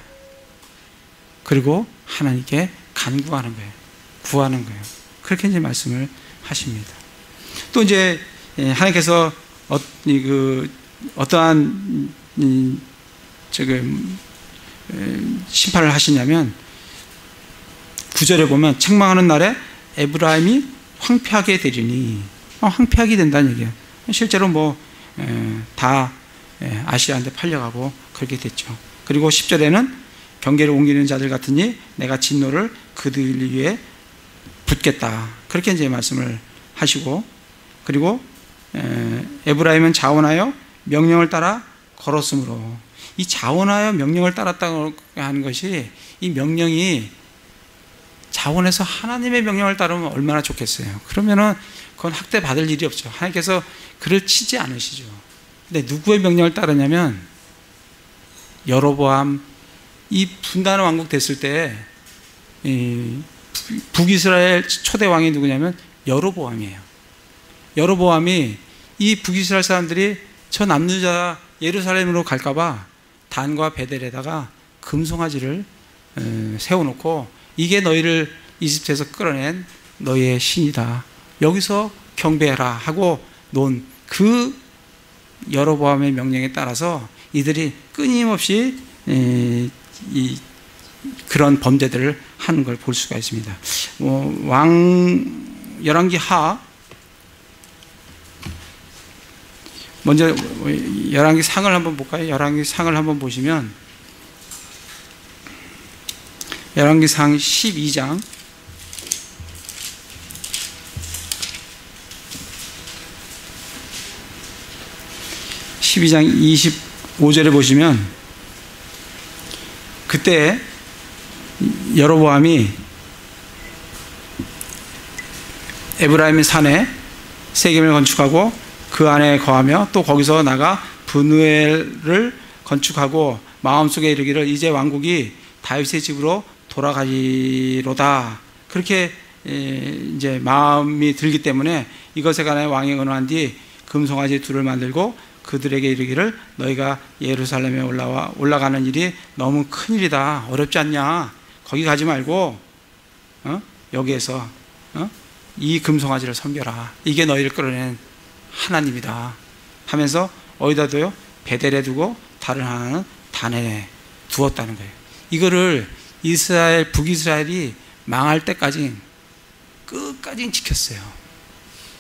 그리고 하나님께 간구하는 거예요. 구하는 거예요. 그렇게 이제 말씀을 하십니다. 또 이제 하나님께서 어떠한 심판을 하시냐면 9절에 보면 책망하는 날에 에브라임이 황폐하게 되리니 황폐하게 된다는 얘기예요. 실제로 다 아시아한테 팔려가고 그렇게 됐죠. 그리고 10절에는 경계를 옮기는 자들 같으니 내가 진노를 그들 위에 붓겠다. 그렇게 이제 말씀을 하시고, 그리고 에브라임은 자원하여 명령을 따라 걸었으므로, 이 자원하여 명령을 따랐다고 하는 것이, 이 명령이 자원해서 하나님의 명령을 따르면 얼마나 좋겠어요. 그러면은 그건 학대 받을 일이 없죠. 하나님께서 그를 치지 않으시죠. 근데 누구의 명령을 따르냐면 여로보암, 이 분단 왕국 됐을 때 북이스라엘 초대 왕이 누구냐면 여로보암이에요. 여로보암이 이 북이스라엘 사람들이 저 남유다 예루살렘으로 갈까봐 단과 베델에다가 금송아지를 세워놓고 이게 너희를 이집트에서 끌어낸 너희의 신이다. 여기서 경배해라 하고 놓은 그 여로보암의 명령에 따라서 이들이 끊임없이 그런 범죄들을 하는 걸 볼 수가 있습니다. 열왕기 하, 먼저 열왕기 상을 한번 볼까요? 열왕기 상을 한번 보시면 열왕기 상 12장 25절에 보시면 그때 여로보암이 에브라임의 산에 세겜을 건축하고 그 안에 거하며 또 거기서 나가 브누엘을 건축하고 마음속에 이르기를 이제 왕국이 다윗의 집으로 돌아가리로다. 그렇게 이제 마음이 들기 때문에 이것에 관하여 왕이 언어한 뒤 금송아지 둘을 만들고 그들에게 이르기를 너희가 예루살렘에 올라가는 일이 너무 큰 일이다. 어렵지 않냐? 거기 가지 말고 여기에서 이 금송아지를 섬겨라. 이게 너희를 끌어낸 하나님이다 하면서 어디다 둬요? 베델에 두고 다른 하나는 단에 두었다는 거예요. 이거를 북이스라엘이 망할 때까지 끝까지 지켰어요.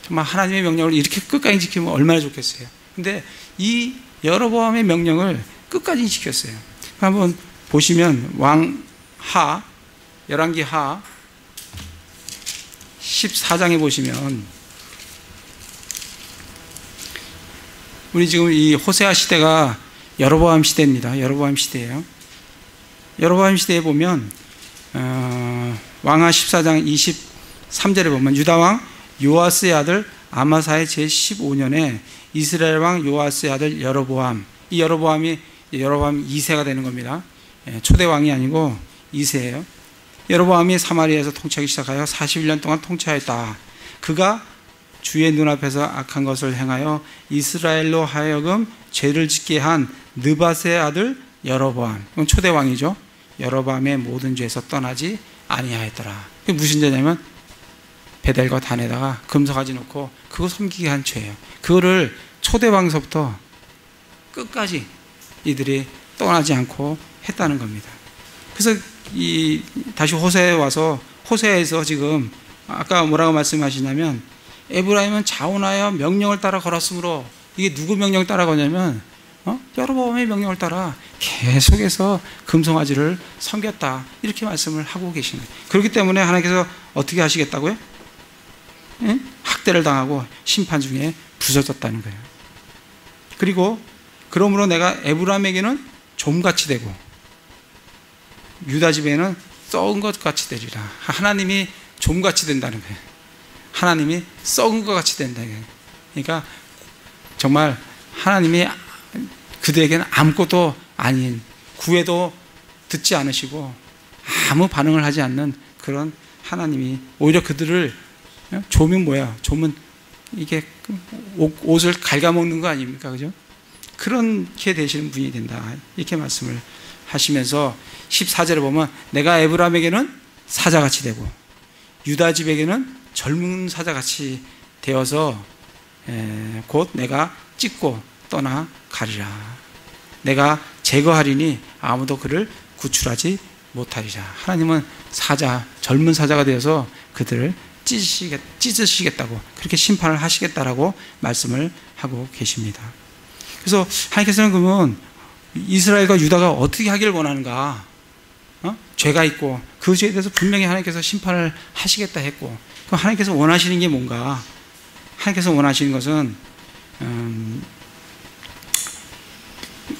정말 하나님의 명령을 이렇게 끝까지 지키면 얼마나 좋겠어요. 근데 이 여로보암의 명령을 끝까지 지켰어요. 한번 보시면 열왕기 하 14장에 보시면 우리 지금 이 호세아 시대가 여로보암 시대입니다. 여로보암 시대예요. 여로보암 시대에 보면 왕하 14장 23절에 보면 유다왕 요아스의 아들 아마사의 제15년에 이스라엘 왕 요아스의 아들 여로보암, 이 여로보암이 2세가 되는 겁니다. 초대 왕이 아니고 2세예요. 여로보암이 사마리아에서 통치하기 시작하여 41년 동안 통치하였다. 그가 주의 눈앞에서 악한 것을 행하여 이스라엘로 하여금 죄를 짓게 한 느밧의 아들 여로보암, 이건 초대 왕이죠. 여로보암의 모든 죄에서 떠나지 아니하였더라. 그게 무슨 죄냐면 베델과 단에다가 금송아지 놓고 그거 섬기게 한 죄예요. 그거를 초대 왕서부터 끝까지 이들이 떠나지 않고 했다는 겁니다. 그래서 다시 호세에 와서 호세에서 지금 아까 뭐라고 말씀하시냐면 에브라임은 자원하여 명령을 따라 걸었으므로, 이게 누구 명령을 따라 거냐면 여로보암의 명령을 따라 계속해서 금송아지를 섬겼다, 이렇게 말씀을 하고 계시는 거예요. 그렇기 때문에 하나님께서 어떻게 하시겠다고요? 학대를 당하고 심판 중에 부서졌다는 거예요. 그리고 그러므로 내가 에브라임에게는 좀같이 되고 유다 집에는 썩은 것 같이 되리라. 하나님이 좀같이 된다는 거예요. 하나님이 썩은 것 같이 된다는 거예요. 그러니까 정말 하나님이 그들에게는 아무것도 아닌, 구해도 듣지 않으시고 아무 반응을 하지 않는 그런 하나님이 오히려 그들을, 좀은 뭐야? 좀은 이게 옷을 갉아먹는 거 아닙니까? 그죠? 그렇게 되시는 분이 된다, 이렇게 말씀을 하시면서 14절에 보면 내가 에브라임에게는 사자같이 되고 유다 집에게는 젊은 사자같이 되어서 곧 내가 찢고 떠나 가리라. 내가 제거하리니 아무도 그를 구출하지 못하리라. 하나님은 사자, 젊은 사자가 되어서 그들을 찢으시겠다고, 그렇게 심판을 하시겠다라고 말씀을 하고 계십니다. 그래서 하나님께서는 그러면 이스라엘과 유다가 어떻게 하기를 원하는가? 죄가 있고 그 죄에 대해서 분명히 하나님께서 심판을 하시겠다 했고, 그럼 하나님께서 원하시는 게 뭔가? 하나님께서 원하시는 것은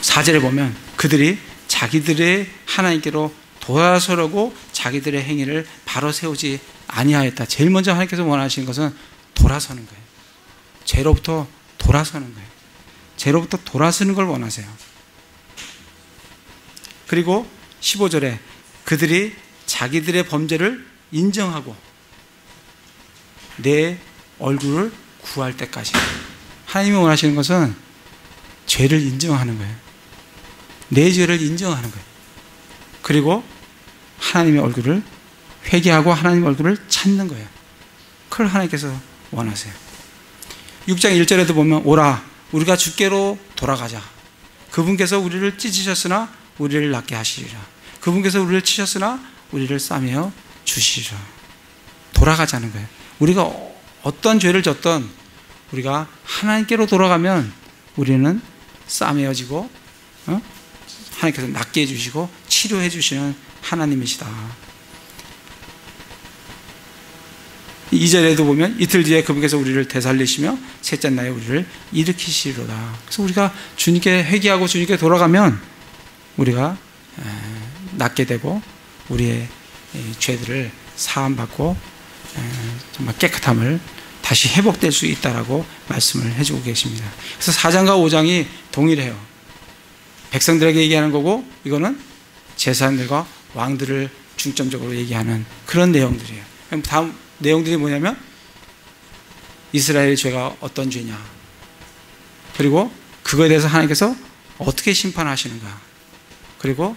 4절에 보면 그들이 자기들의 하나님께로 돌아서려고 자기들의 행위를 바로 세우지 아니하였다. 제일 먼저 하나님께서 원하시는 것은 돌아서는 거예요. 죄로부터 돌아서는 거예요. 죄로부터 돌아서는 걸 원하세요. 그리고 15절에 그들이 자기들의 범죄를 인정하고 내 얼굴을 구할 때까지. 하나님이 원하시는 것은 죄를 인정하는 거예요. 내 죄를 인정하는 거예요. 그리고 하나님의 얼굴을 회개하고 하나님의 얼굴을 찾는 거예요. 그걸 하나님께서 원하세요. 6장 1절에도 보면 오라 우리가 주께로 돌아가자. 그분께서 우리를 찢으셨으나 우리를 낫게 하시리라. 그분께서 우리를 치셨으나 우리를 싸매어 주시리라. 돌아가자는 거예요. 우리가 어떤 죄를 졌던 우리가 하나님께로 돌아가면 우리는 싸매어지고 하나님께서 낫게 해주시고 치료해 주시는 하나님이시다. 2절에도 보면 이틀 뒤에 그분께서 우리를 되살리시며 셋째 날에 우리를 일으키시리로다. 그래서 우리가 주님께 회개하고 주님께 돌아가면 우리가 낫게 되고 우리의 죄들을 사함받고 정말 깨끗함을 다시 회복될 수 있다라고 말씀을 해주고 계십니다. 그래서 4장과 5장이 동일해요. 백성들에게 얘기하는 거고 이거는 제사장들과 왕들을 중점적으로 얘기하는 그런 내용들이에요. 다음 내용들이 뭐냐면 이스라엘의 죄가 어떤 죄냐, 그리고 그거에 대해서 하나님께서 어떻게 심판하시는가, 그리고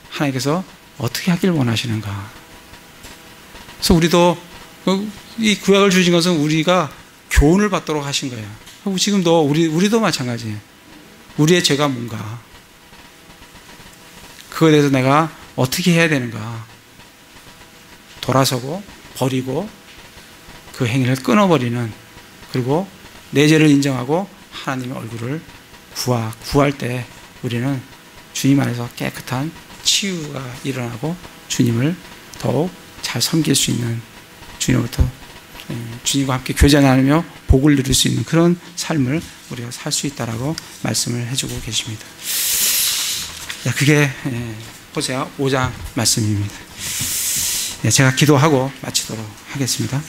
하나님께서 어떻게 하길 원하시는가. 그래서 우리도 이 구약을 주신 것은 우리가 교훈을 받도록 하신 거예요. 지금도 우리도 마찬가지예요. 우리의 죄가 뭔가, 그거에 대해서 내가 어떻게 해야 되는가. 돌아서고 버리고 그 행위를 끊어버리는, 그리고 내 죄를 인정하고 하나님의 얼굴을 구할 때 우리는 주님 안에서 깨끗한 치유가 일어나고 주님을 더욱 잘 섬길 수 있는, 주님과 함께 교제 나누며 복을 누릴 수 있는 그런 삶을 우리가 살 수 있다라고 말씀을 해주고 계십니다. 그게 호세아 5장 말씀입니다. 제가 기도하고 마치도록 하겠습니다.